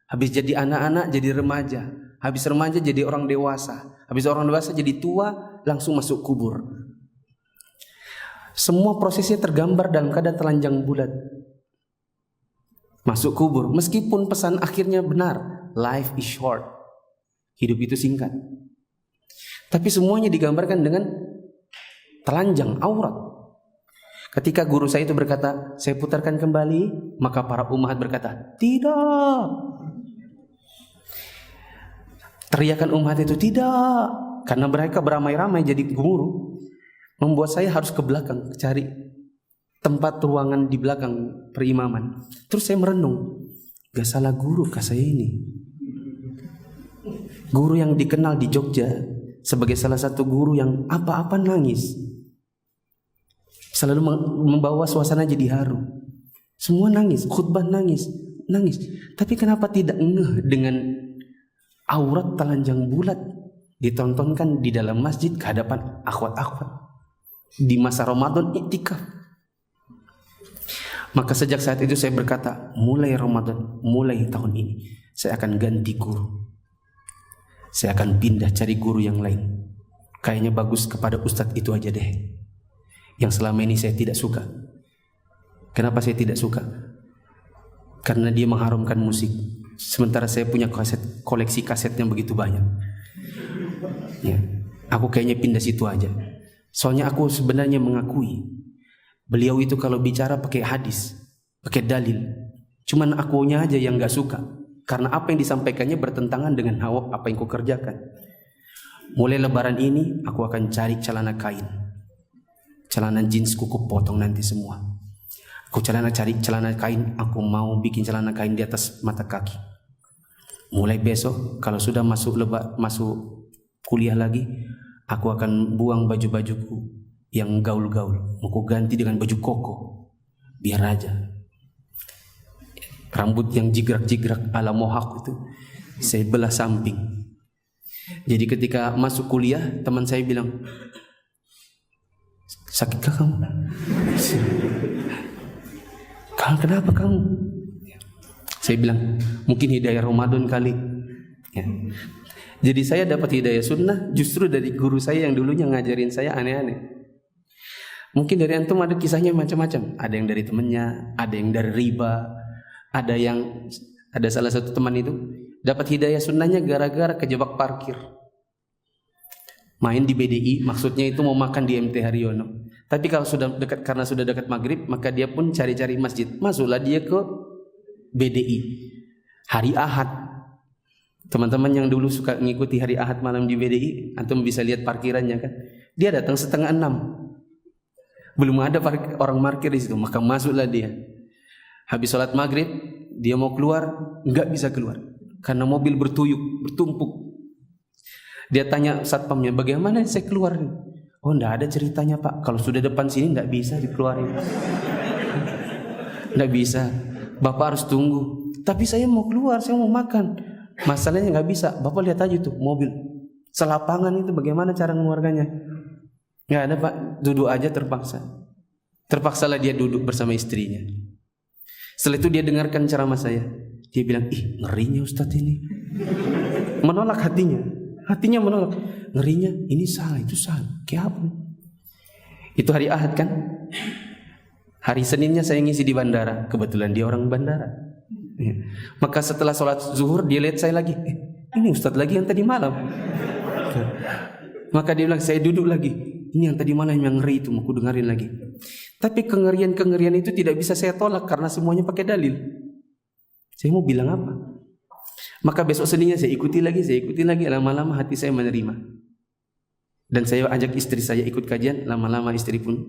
habis jadi anak-anak jadi remaja, habis remaja jadi orang dewasa, habis orang dewasa jadi tua, langsung masuk kubur. Semua prosesnya tergambar dalam keadaan telanjang bulat. Masuk kubur, meskipun pesan akhirnya benar, life is short, hidup itu singkat. Tapi semuanya digambarkan dengan telanjang, aurat. Ketika guru saya itu berkata, saya putarkan kembali, maka para ummahat berkata, tidak. Teriakan ummahat itu tidak, karena mereka beramai-ramai jadi guru, membuat saya harus ke belakang cari tempat ruangan di belakang perimaman. Terus saya merenung, gak salah guru kah saya ini? Guru yang dikenal di Jogja sebagai salah satu guru yang apa-apa nangis, selalu membawa suasana jadi haru. Semua nangis, khutbah nangis. Tapi kenapa tidak ngeh dengan aurat telanjang bulat ditontonkan di dalam masjid ke hadapan akhwat-akhwat di masa Ramadan iktikaf? Maka sejak saat itu saya berkata, mulai Ramadan, mulai tahun ini, saya akan ganti guru. Saya akan pindah cari guru yang lain. Kayaknya bagus kepada ustadz itu aja deh, yang selama ini saya tidak suka. Kenapa saya tidak suka? Karena dia mengharumkan musik, sementara saya punya koleksi kaset yang begitu banyak. Ya, aku kayaknya pindah situ aja. Soalnya aku sebenarnya mengakui beliau itu kalau bicara pakai hadis, pakai dalil. Cuman akunya aja yang gak suka, karena apa yang disampaikannya bertentangan dengan hawa apa yang ku kerjakan. Mulai lebaran ini aku akan cari celana kain, celana jeans kuku potong nanti semua. Aku cari celana kain, aku mau bikin celana kain di atas mata kaki. Mulai besok kalau sudah masuk kuliah lagi, aku akan buang baju-bajuku yang gaul-gaul, aku ganti dengan baju koko, biar aja. Rambut yang jigrak-jigrak ala mohawk itu saya belah samping. Jadi ketika masuk kuliah, teman saya bilang, sakitkah kamu? Kenapa kamu? Saya bilang, mungkin hidayah Ramadan kali. Ya. Jadi saya dapat hidayah sunnah justru dari guru saya yang dulunya ngajarin saya aneh-aneh. Mungkin dari antum ada kisahnya macam-macam. Ada yang dari temannya, ada yang dari riba, ada salah satu teman itu dapat hidayah sunnahnya gara-gara kejebak parkir. Main di BDI, maksudnya itu mau makan di MT Haryono. Tapi kalau karena sudah dekat maghrib, maka dia pun cari-cari masjid. Masuklah dia ke BDI hari Ahad. Teman-teman yang dulu suka ngikuti hari Ahad malam di BDI, antum bisa lihat parkirannya kan. Dia datang 5:30. Belum ada orang parkir di situ, maka masuklah dia. Habis sholat maghrib, dia mau keluar, nggak bisa keluar karena mobil bertumpuk. Dia tanya satpamnya, bagaimana saya keluar? Oh, nggak ada ceritanya pak. Kalau sudah depan sini nggak bisa dikeluarin. Nggak bisa. Bapak harus tunggu. Tapi saya mau keluar, saya mau makan. Masalahnya nggak bisa. Bapak lihat aja tuh mobil selapangan itu, bagaimana cara mengeluarkannya? Nggak ada pak. Duduk aja terpaksa. Terpaksalah dia duduk bersama istrinya. Setelah itu dia dengarkan ceramah saya. Dia bilang, ih ngerinya Ustadz ini. Menolak hatinya. Hatinya menolak. Ngerinya ini salah, itu salah. Kayak apa? Itu hari Ahad kan? Hari Seninnya saya ngisi di bandara. Kebetulan dia orang bandara. Ya. Maka setelah sholat zuhur dia lihat saya lagi. Ini Ustadz lagi yang tadi malam. Maka dia bilang, saya duduk lagi. Ini yang tadi malam yang ngeri itu, mau ku dengerin lagi. Tapi kengerian-kengerian itu tidak bisa saya tolak karena semuanya pakai dalil. Saya mau bilang apa? Maka besok Seninnya saya ikuti lagi. Lama-lama hati saya menerima. Dan saya ajak istri saya ikut kajian. Lama-lama istri pun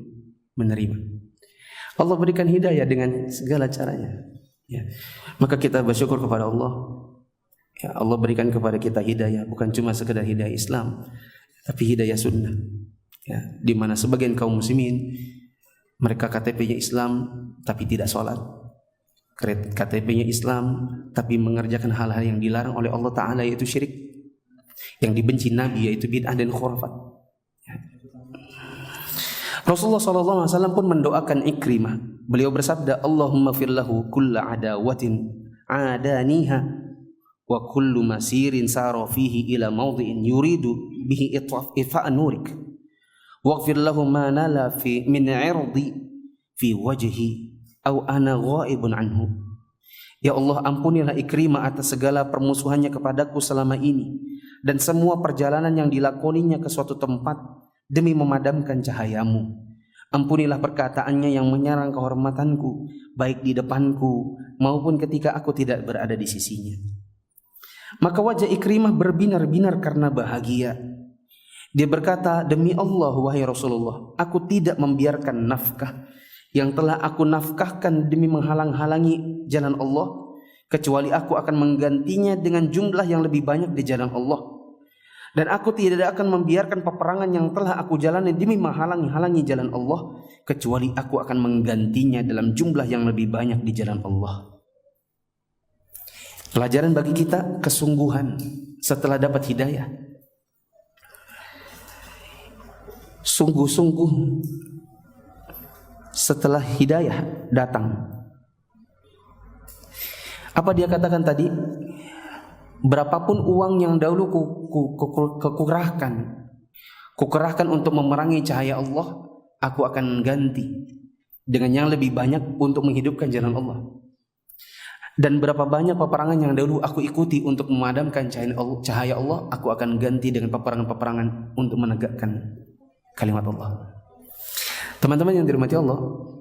menerima. Allah berikan hidayah dengan segala caranya. Ya. Maka kita bersyukur kepada Allah. Ya, Allah berikan kepada kita hidayah, bukan cuma sekedar hidayah Islam, tapi hidayah sunnah. Ya, di mana sebagian kaum muslimin mereka KTP-nya Islam tapi tidak sholat, KTP-nya Islam tapi mengerjakan hal-hal yang dilarang oleh Allah Ta'ala, yaitu syirik, yang dibenci Nabi yaitu bid'ah dan khurafat. Ya. Rasulullah SAW pun mendoakan Ikrimah. Beliau bersabda, Allahumma firlahu kulla adawatin adaniha wa kullu masirin sara fihi ila mawdi'in yuridu bihi itfa'a nurik waghfir lahu ma nala fi min 'irdi fi wajhi aw ana ghaibun anhu. Ya Allah, ampunilah Ikrimah atas segala permusuhannya kepadaku selama ini dan semua perjalanan yang dilakoninya ke suatu tempat demi memadamkan cahayamu. Ampunilah perkataannya yang menyerang kehormatanku, baik di depanku maupun ketika aku tidak berada di sisinya. Maka wajah Ikrimah berbinar-binar karena bahagia. Dia berkata, demi Allah wahai Rasulullah, aku tidak membiarkan nafkah yang telah aku nafkahkan demi menghalang-halangi jalan Allah, kecuali aku akan menggantinya dengan jumlah yang lebih banyak di jalan Allah. Dan aku tidak akan membiarkan peperangan yang telah aku jalani demi menghalangi jalan Allah, kecuali aku akan menggantinya dalam jumlah yang lebih banyak di jalan Allah. Pelajaran bagi kita, kesungguhan setelah dapat hidayah. Sungguh-sungguh setelah hidayah datang. Apa dia katakan tadi? Berapapun uang yang dahulu kukerahkan untuk memerangi cahaya Allah, aku akan ganti dengan yang lebih banyak untuk menghidupkan jalan Allah. Dan berapa banyak peperangan yang dahulu aku ikuti untuk memadamkan cahaya Allah, aku akan ganti dengan peperangan-peperangan untuk menegakkan kalimat Allah. Teman-teman yang dirahmati Allah,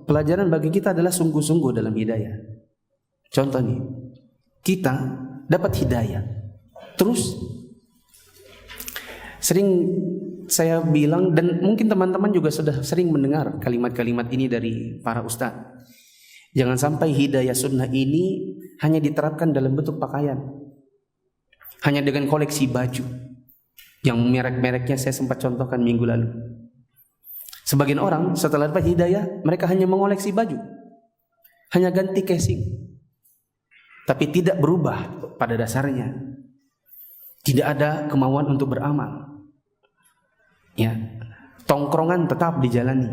pelajaran bagi kita adalah sungguh-sungguh dalam hidayah. Contoh nih, kita dapat hidayah, terus sering saya bilang, dan mungkin teman-teman juga sudah sering mendengar kalimat-kalimat ini dari para ustadz, jangan sampai hidayah sunnah ini hanya diterapkan dalam bentuk pakaian, hanya dengan koleksi baju yang merek-mereknya saya sempat contohkan minggu lalu. Sebagian orang setelah dapat hidayah, mereka hanya mengoleksi baju, hanya ganti casing, tapi tidak berubah pada dasarnya. Tidak ada kemauan untuk beramal. Ya, tongkrongan tetap dijalani.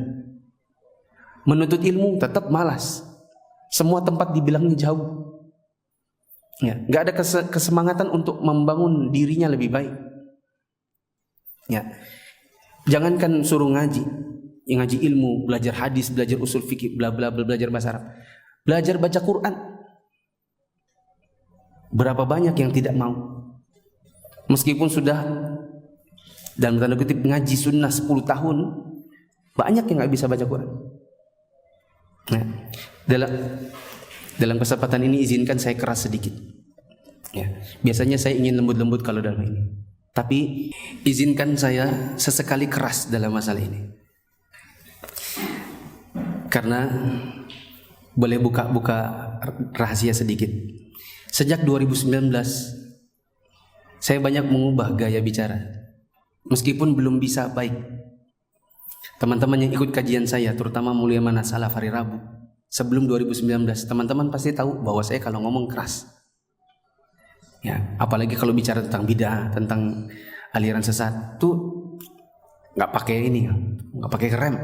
Menuntut ilmu tetap malas. Semua tempat dibilangnya jauh. Ya, nggak ada kesemangatan untuk membangun dirinya lebih baik. Ya, jangankan suruh ngaji, ngaji ilmu, belajar hadis, belajar usul fikih, bla bla bla, belajar bahasa Arab, belajar baca Quran. Berapa banyak yang tidak mau, meskipun sudah dalam tanda kutip ngaji sunnah 10 tahun, banyak yang nggak bisa baca Quran. Nah, dalam kesempatan ini izinkan saya keras sedikit. Ya, biasanya saya ingin lembut-lembut kalau dalam ini, tapi izinkan saya sesekali keras dalam masalah ini, karena boleh buka rahasia sedikit. Sejak 2019 saya banyak mengubah gaya bicara, meskipun belum bisa baik. Teman-teman yang ikut kajian saya, terutama Mulia Mana Salaf hari Rabu, sebelum 2019, teman-teman pasti tahu bahwa saya kalau ngomong keras. Ya, apalagi kalau bicara tentang bid'ah, tentang aliran sesat, tuh nggak pakai ini, nggak pakai rem.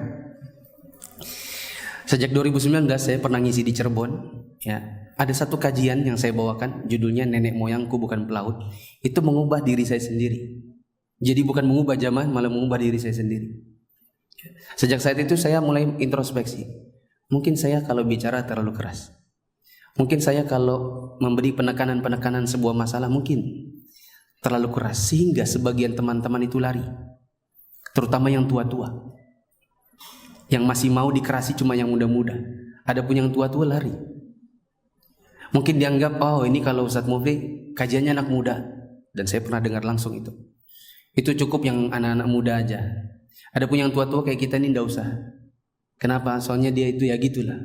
Sejak 2019 saya pernah ngisi di Cirebon. Ya, ada satu kajian yang saya bawakan, judulnya Nenek Moyangku Bukan Pelaut. Itu mengubah diri saya sendiri. Jadi bukan mengubah jamaah, malah mengubah diri saya sendiri. Sejak saat itu saya mulai introspeksi. Mungkin saya kalau bicara terlalu keras, mungkin saya kalau memberi penekanan sebuah masalah mungkin terlalu keras, sehingga sebagian teman-teman itu lari, terutama yang tua-tua. Yang masih mau dikerasi cuma yang muda-muda. Adapun yang tua-tua lari. Mungkin dianggap, oh ini kalau Ustadz Mufli kajiannya anak muda. Dan saya pernah dengar langsung itu. Itu cukup yang anak-anak muda aja. Adapun yang tua-tua kayak kita ini nggak usah. Kenapa? Soalnya dia itu ya gitulah.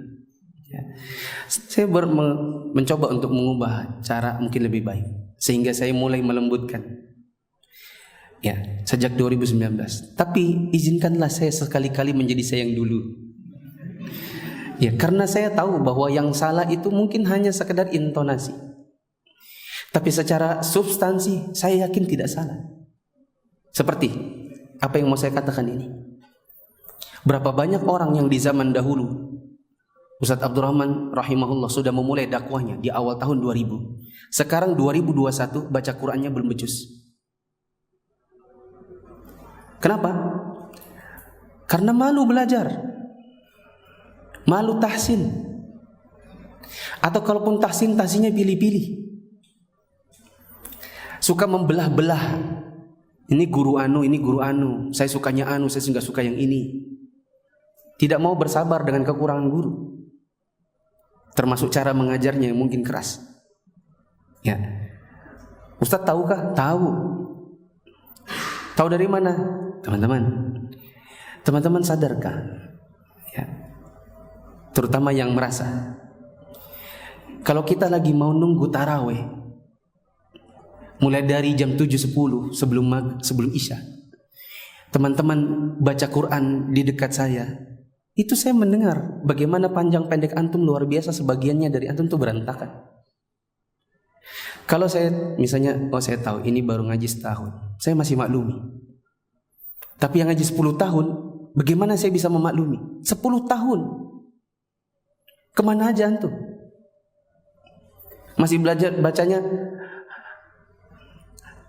Ya. Saya mencoba untuk mengubah cara mungkin lebih baik. sehingga saya mulai melembutkan. Ya, sejak 2019. Tapi izinkanlah saya sekali-kali menjadi saya yang dulu. Ya, karena saya tahu bahwa yang salah itu mungkin hanya sekedar intonasi. Tapi secara substansi saya yakin tidak salah. Seperti apa yang mau saya katakan ini. Berapa banyak orang yang di zaman dahulu, Ustadz Abdurrahman rahimahullah sudah memulai dakwahnya di awal tahun 2000. Sekarang 2021 baca Qur'annya belum becus. Kenapa? Karena malu belajar, malu tahsin, atau kalaupun tahsinnya pilih-pilih, suka membelah-belah. Ini guru anu, ini guru anu. Saya sukanya anu, saya nggak suka yang ini. Tidak mau bersabar dengan kekurangan guru. Termasuk cara mengajarnya yang mungkin keras. Ya, Ustadz tahukah? Tahu. Tahu dari mana? Teman-teman sadarkah? Ya. Terutama yang merasa, kalau kita lagi mau nunggu taraweh, mulai dari jam 7.10 sebelum Isya, teman-teman baca Quran di dekat saya, itu saya mendengar bagaimana panjang pendek antum luar biasa, sebagiannya dari antum tuh berantakan. Kalau saya misalnya, saya tahu ini baru ngaji setahun, saya masih maklumi. Tapi yang ngaji 10 tahun, bagaimana saya bisa memaklumi? 10 tahun. Kemana aja antum? Masih belajar bacanya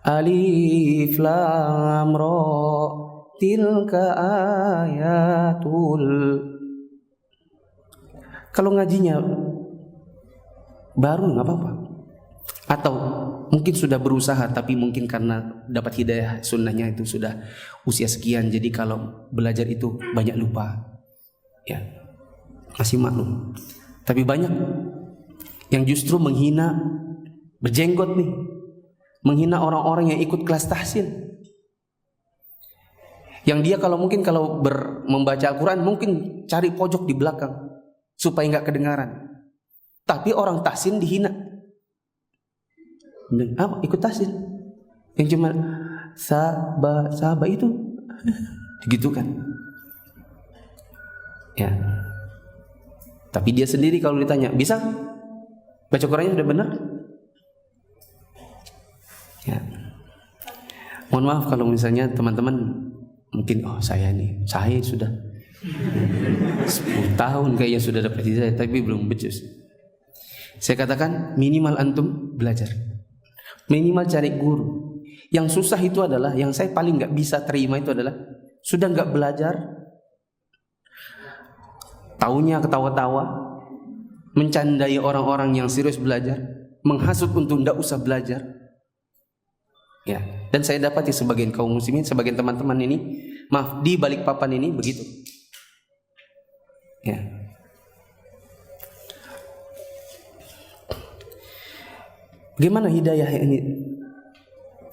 Alif Lam Ra tilka ayatul. Kalau ngajinya baru nggak apa-apa. Atau mungkin sudah berusaha, tapi mungkin karena dapat hidayah sunnahnya itu sudah usia sekian, jadi kalau belajar itu banyak lupa. Ya, masih maklum. Tapi banyak yang justru menghina, berjenggot nih, menghina orang-orang yang ikut kelas tahsin. Yang dia kalau membaca Al-Quran mungkin cari pojok di belakang supaya nggak kedengaran. Tapi orang tahsin dihina. Ikut tahsin yang cuma sabah itu gitu kan. Ya. Tapi dia sendiri kalau ditanya, bisa baca Qurannya sudah benar? Ya. Mohon maaf kalau misalnya teman-teman mungkin saya sudah 10 tahun kayaknya sudah dapat hidayah tapi belum becus. Saya katakan minimal antum belajar. Minimal cari guru. Yang susah itu adalah, yang saya paling gak bisa terima itu adalah sudah gak belajar, taunya ketawa-tawa, mencandai orang-orang yang serius belajar, menghasut untuk gak usah belajar. Ya, dan saya dapati sebagian kaum muslimin, sebagian teman-teman ini, maaf, di Balikpapan ini begitu. Ya. Bagaimana hidayah ini,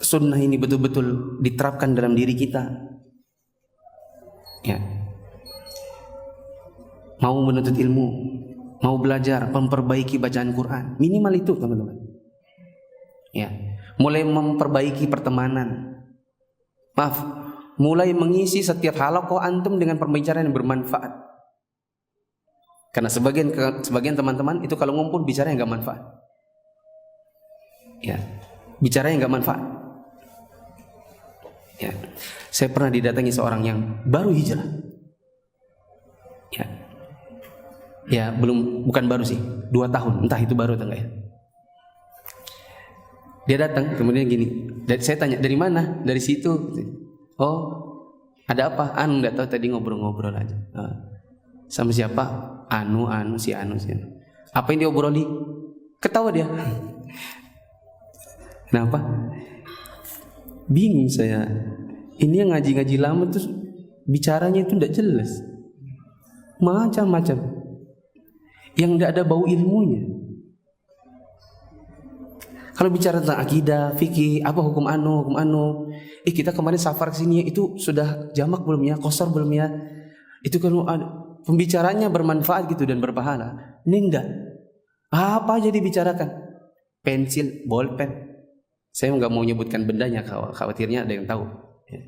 sunnah ini betul-betul diterapkan dalam diri kita? Ya. Mau menuntut ilmu, mau belajar, memperbaiki bacaan Quran, minimal itu teman-teman. Ya. Mulai memperbaiki pertemanan. Maaf, mulai mengisi setiap halaqah antum dengan pembicaraan yang bermanfaat. Karena sebagian teman-teman itu kalau ngumpul bicara yang enggak manfaat. Ya, bicara yang enggak manfaat. Ya, saya pernah didatangi seorang yang baru hijrah. Ya, bukan baru sih, 2 tahun, entah itu baru atau enggak ya. Dia datang, kemudian gini, saya tanya dari mana? Dari situ. Oh, ada apa? Enggak tahu, tadi ngobrol-ngobrol aja. Sama siapa? Si anu. Apa yang diobroli? Ketawa dia. Kenapa? Bingung saya. Ini yang ngaji-ngaji lama tuh bicaranya itu tidak jelas. Macam-macam. Yang tidak ada bau ilmunya. Kalau bicara tentang akidah, fikih, apa hukum anu. Kita kemarin safar ke sini, itu sudah jamak belum ya? Qasar belum ya? Itu kan pembicaranya bermanfaat gitu dan berpahala. Ini enggak. Apa aja dibicarakan? Pensil, bolpen. Saya nggak mau nyebutkan bendanya, khawatirnya ada yang tahu. Ya.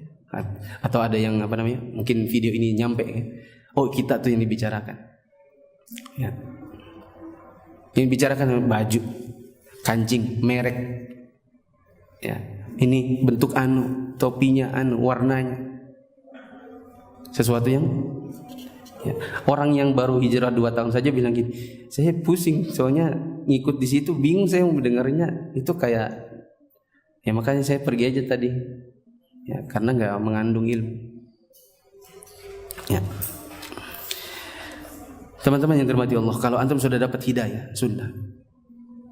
Atau ada yang mungkin video ini nyampe. Oh, kita tuh yang dibicarakan. Ya. Yang dibicarakan baju, kancing, merek. Ya. Ini bentuk topinya warnanya. Sesuatu yang orang yang baru hijrah 2 tahun saja bilang gini, saya pusing soalnya ngikut di situ, bingung saya mau mendengarnya itu kayak, ya makanya saya pergi aja tadi, ya karena nggak mengandung ilmu. Ya. Teman-teman yang dirahmati Allah, kalau antum sudah dapat hidayah sunnah,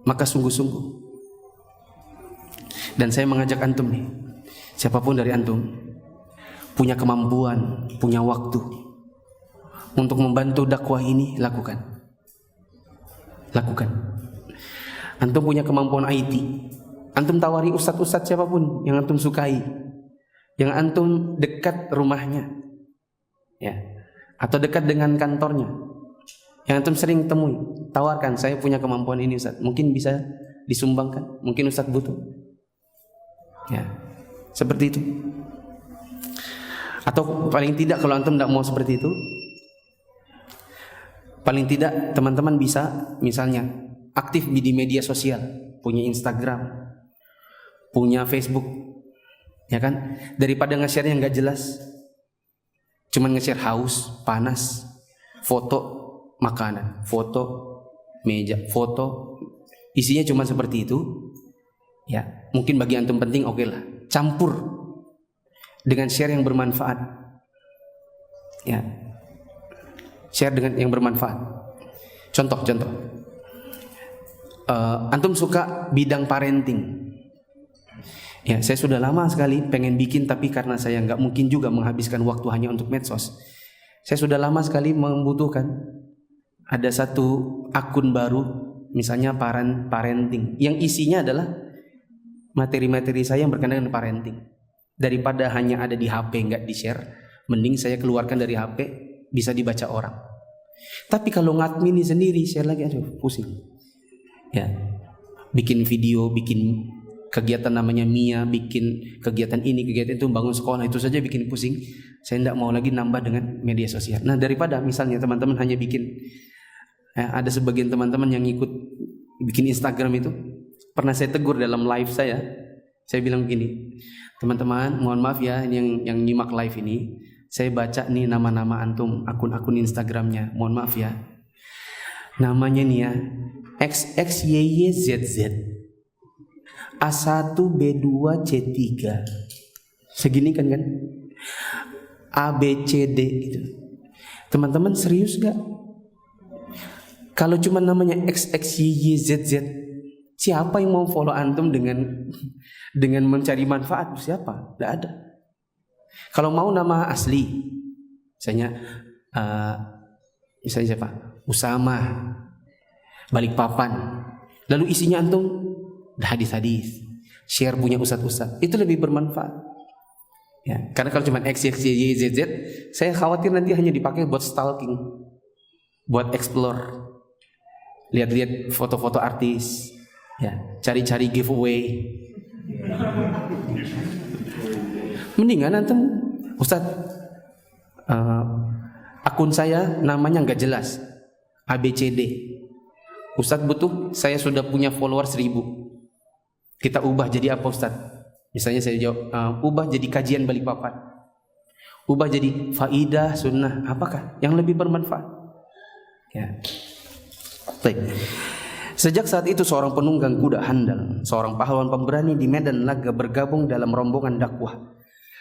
maka sungguh-sungguh. Dan saya mengajak antum nih, siapapun dari antum punya kemampuan, punya waktu untuk membantu dakwah ini, lakukan. Antum punya kemampuan IT, antum tawari ustadz-ustadz siapapun yang antum sukai, yang antum dekat rumahnya, ya, atau dekat dengan kantornya, yang antum sering temui, tawarkan, saya punya kemampuan ini ustadz, mungkin bisa disumbangkan, mungkin ustadz butuh, ya, seperti itu. Atau paling tidak kalau antum tidak mau seperti itu, paling tidak teman-teman bisa misalnya aktif di media sosial, punya Instagram, punya Facebook, ya kan? Daripada nge-share yang nggak jelas, cuman nge-share haus, panas, foto makanan, foto meja, foto isinya cuma seperti itu, ya mungkin bagi antum penting, oke lah, campur dengan share yang bermanfaat, ya, share dengan yang bermanfaat. Contoh, antum suka bidang parenting, ya saya sudah lama sekali pengen bikin, tapi karena saya nggak mungkin juga menghabiskan waktu hanya untuk medsos, saya sudah lama sekali membutuhkan ada satu akun baru, misalnya parenting, yang isinya adalah materi-materi saya yang berkenaan dengan parenting. Daripada hanya ada di HP nggak di-share, mending saya keluarkan dari HP, bisa dibaca orang. Tapi kalau ngadmini sendiri, share lagi, aduh pusing. Ya, bikin video, bikin kegiatan namanya Mia, bikin kegiatan ini, kegiatan itu, bangun sekolah, itu saja bikin pusing. Saya tidak mau lagi nambah dengan media sosial. Nah, daripada misalnya teman-teman hanya bikin, ada sebagian teman-teman yang ikut bikin Instagram itu, pernah saya tegur dalam live saya bilang begini, teman-teman mohon maaf ya, yang nyimak live ini, saya baca nih nama-nama antum, akun-akun Instagramnya, mohon maaf ya, namanya nih ya XXYYZZ A1B2C3 segini kan ABCD gitu. Teman-teman serius gak? Kalau cuma namanya XXYYZZ, siapa yang mau follow antum dengan mencari manfaat? Siapa? Tidak ada. Kalau mau nama asli, misalnya siapa? Usama, Balikpapan. Lalu isinya antum hadis-hadis, share punya ustadz-ustadz, itu lebih bermanfaat. Ya, karena kalau cuma XXYYZZ, saya khawatir nanti hanya dipakai buat stalking, buat explore, lihat-lihat foto-foto artis, ya, cari-cari giveaway. Mendingan antum, ustadz, akun saya namanya nggak jelas, ABCD. Ustadz butuh, saya sudah punya follower 1000. Kita ubah jadi apa ustadz? Misalnya saya jawab, ubah jadi kajian Balikpapan, ubah jadi faidah sunnah. Apakah yang lebih bermanfaat? Ya. Baik. Sejak saat itu seorang penunggang kuda handal, seorang pahlawan pemberani di medan laga bergabung dalam rombongan dakwah.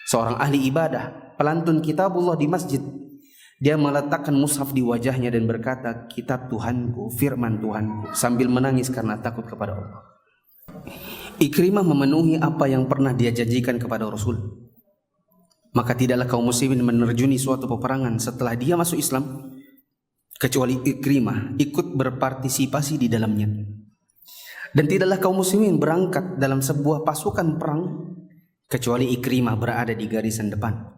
Seorang ahli ibadah, pelantun kitabullah di masjid. Dia meletakkan mushaf di wajahnya dan berkata, kitab Tuhanku, firman Tuhanku, sambil menangis karena takut kepada Allah. Ikrimah memenuhi apa yang pernah dia janjikan kepada Rasul. Maka tidaklah kaum muslimin menerjuni suatu peperangan setelah dia masuk Islam, kecuali Ikrimah ikut berpartisipasi di dalamnya. Dan tidaklah kaum muslimin berangkat dalam sebuah pasukan perang, kecuali Ikrimah berada di garisan depan.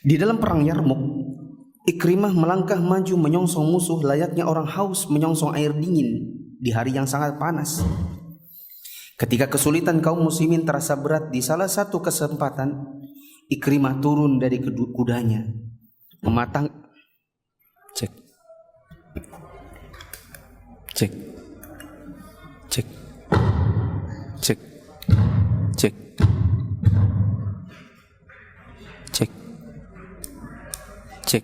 Di dalam perang Yarmuk, Ikrimah melangkah maju menyongsong musuh layaknya orang haus menyongsong air dingin di hari yang sangat panas. Ketika kesulitan kaum muslimin terasa berat, di salah satu kesempatan Ikrimah turun dari kudanya, mematang cek cek cek cek cek cek cek cek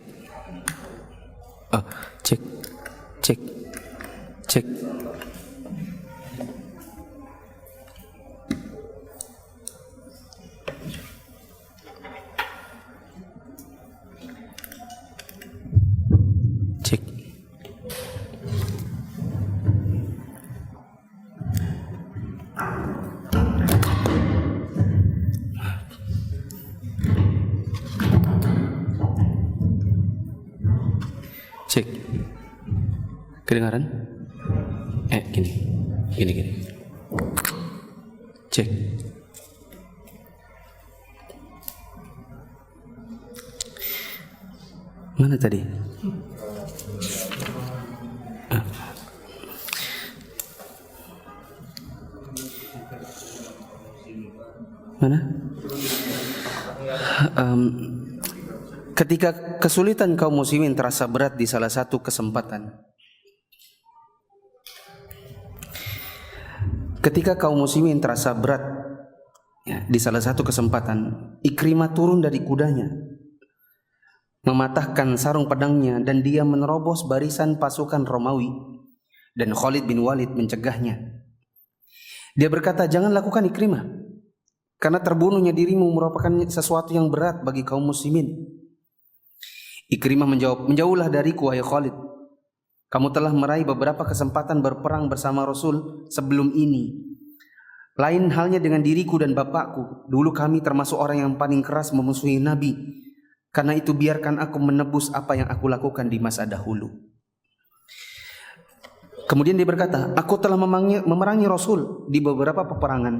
cek cek cek. Cek. Kedengaran? Gini. Cek. Mana tadi? Mana? Ketika kesulitan kaum muslimin terasa berat di salah satu kesempatan. Ketika kaum muslimin terasa berat di salah satu kesempatan, Ikrimah turun dari kudanya, mematahkan sarung pedangnya, dan dia menerobos barisan pasukan Romawi, dan Khalid bin Walid mencegahnya. Dia berkata, "Jangan lakukan Ikrimah, karena terbunuhnya dirimu merupakan sesuatu yang berat bagi kaum muslimin." Ikrimah menjawab, "Menjauhlah dariku, wahai Khalid. Kamu telah meraih beberapa kesempatan berperang bersama Rasul sebelum ini. Lain halnya dengan diriku dan bapakku. Dulu kami termasuk orang yang paling keras memusuhi Nabi. Karena itu biarkan aku menebus apa yang aku lakukan di masa dahulu." Kemudian dia berkata, "Aku telah memerangi Rasul di beberapa peperangan.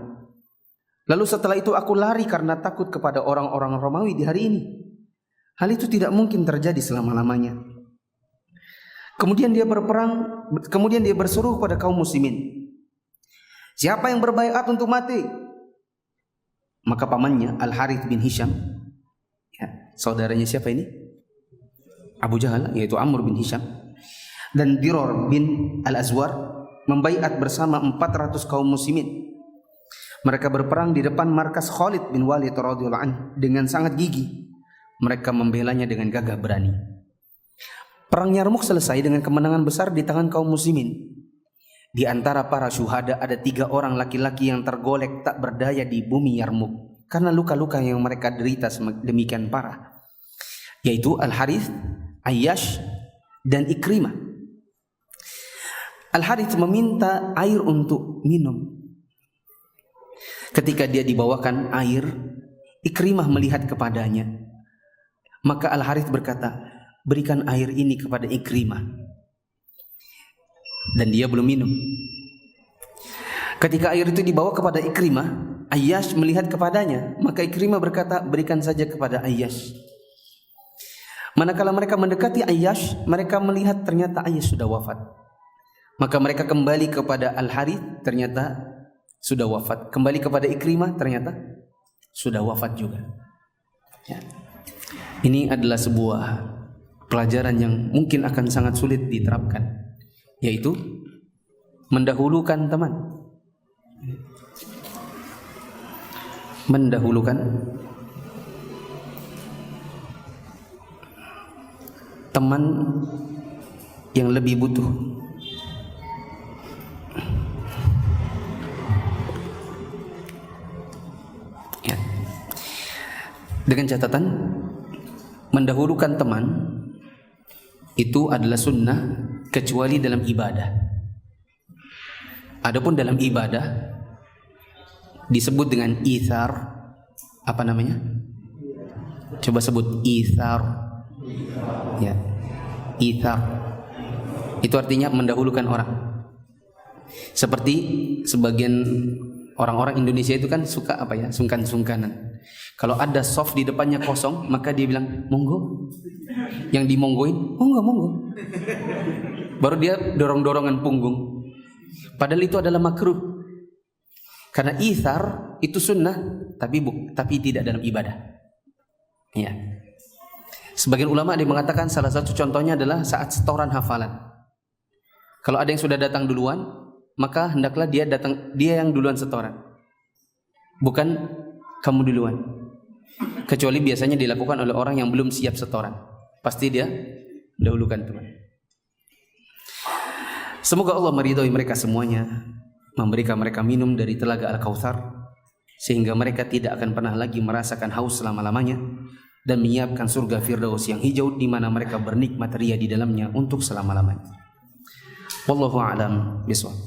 Lalu setelah itu aku lari karena takut kepada orang-orang Romawi di hari ini. Hal itu tidak mungkin terjadi selama-lamanya." Kemudian dia berseru kepada kaum muslimin, "Siapa yang berbaiat untuk mati?" Maka pamannya Al-Harith bin Hisham, saudaranya siapa ini? Abu Jahal, yaitu Amr bin Hisham, dan Diror bin Al-Azwar membaiat bersama 400 kaum muslimin. Mereka berperang di depan markas Khalid bin Walid radhiyallahu anhu dengan sangat gigih. Mereka membelanya dengan gagah berani. Perang Yarmuk selesai dengan kemenangan besar di tangan kaum muslimin. Di antara para syuhada ada 3 orang laki-laki yang tergolek tak berdaya di bumi Yarmuk karena luka-luka yang mereka derita demikian parah, yaitu Al-Harith, Ayyash, dan Ikrimah. Al-Harith meminta air untuk minum. Ketika dia dibawakan air, Ikrimah melihat kepadanya. Maka Al-Harith berkata, "Berikan air ini kepada Ikrimah." Dan dia belum minum. Ketika air itu dibawa kepada Ikrimah, Ayyash melihat kepadanya. Maka Ikrimah berkata, "Berikan saja kepada Ayyash." Manakala mereka mendekati Ayyash, mereka melihat ternyata Ayyash sudah wafat. Maka mereka kembali kepada Al-Harith, ternyata sudah wafat. Kembali kepada Ikrimah, ternyata sudah wafat juga. Ya. Ini adalah sebuah pelajaran yang mungkin akan sangat sulit diterapkan, yaitu mendahulukan teman. Mendahulukan teman yang lebih butuh. Ya. Dengan catatan, mendahulukan teman itu adalah sunnah kecuali dalam ibadah. Adapun dalam ibadah disebut dengan ithar. Apa namanya? Coba sebut ithar. Ya. Ithar. Itu artinya mendahulukan orang. Seperti sebagian orang-orang Indonesia itu kan suka apa ya? Sungkan-sungkanan. Kalau ada soft di depannya kosong, maka dia bilang, "Monggo." Yang dimonggoin, "Monggo." Baru dia dorong-dorongan punggung. Padahal itu adalah makruh. Karena ithar itu sunnah, tapi tidak dalam ibadah. Ya. Sebagian ulama ada yang mengatakan salah satu contohnya adalah saat setoran hafalan. Kalau ada yang sudah datang duluan, maka hendaklah dia yang duluan setoran, bukan kamu duluan. Kecuali biasanya dilakukan oleh orang yang belum siap setoran, pasti dia dahulukan teman. Semoga Allah meridhai mereka semuanya, memberikan mereka minum dari telaga Al-Kautsar, sehingga mereka tidak akan pernah lagi merasakan haus selama-lamanya, dan menyiapkan surga Firdaus yang hijau di mana mereka bernikmat ria di dalamnya untuk selama-lamanya. Wallahu a'lam bishawab.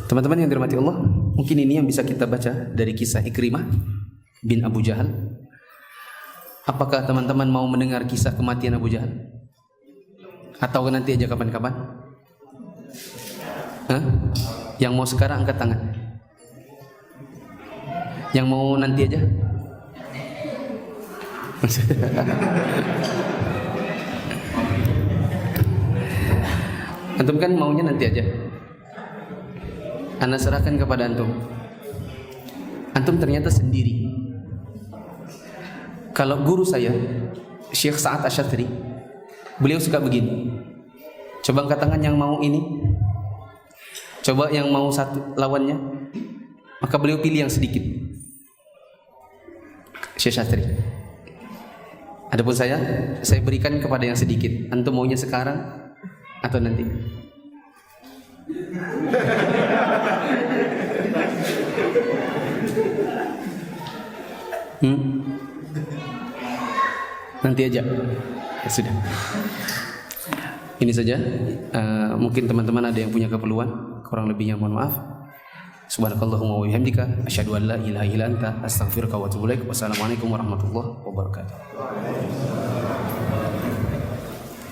Teman-teman yang dirahmati Allah, mungkin ini yang bisa kita baca dari kisah Ikrimah bin Abu Jahal. Apakah teman-teman mau mendengar kisah kematian Abu Jahal? Atau nanti aja kapan-kapan? Hah? Yang mau sekarang angkat tangan. Yang mau nanti aja? Antum kan maunya nanti aja. Ana serahkan kepada antum. Antum ternyata sendiri. Kalau guru saya, Syekh Sa'ad Asy-Syadzili, beliau suka begini. Coba angkat tangan yang mau ini. Coba yang mau satu lawannya. Maka beliau pilih yang sedikit. Syekh Syadzili. Adapun saya berikan kepada yang sedikit. Antum maunya sekarang atau nanti? Nanti aja. Ya sudah. Ini saja. Mungkin teman-teman ada yang punya keperluan, kurang lebihnya mohon maaf. Subhanakallahumma wa bihamdika asyhadu an la ilaha illa anta astaghfiruka wa atubu ilaik. Wassalamualaikum warahmatullahi wabarakatuh.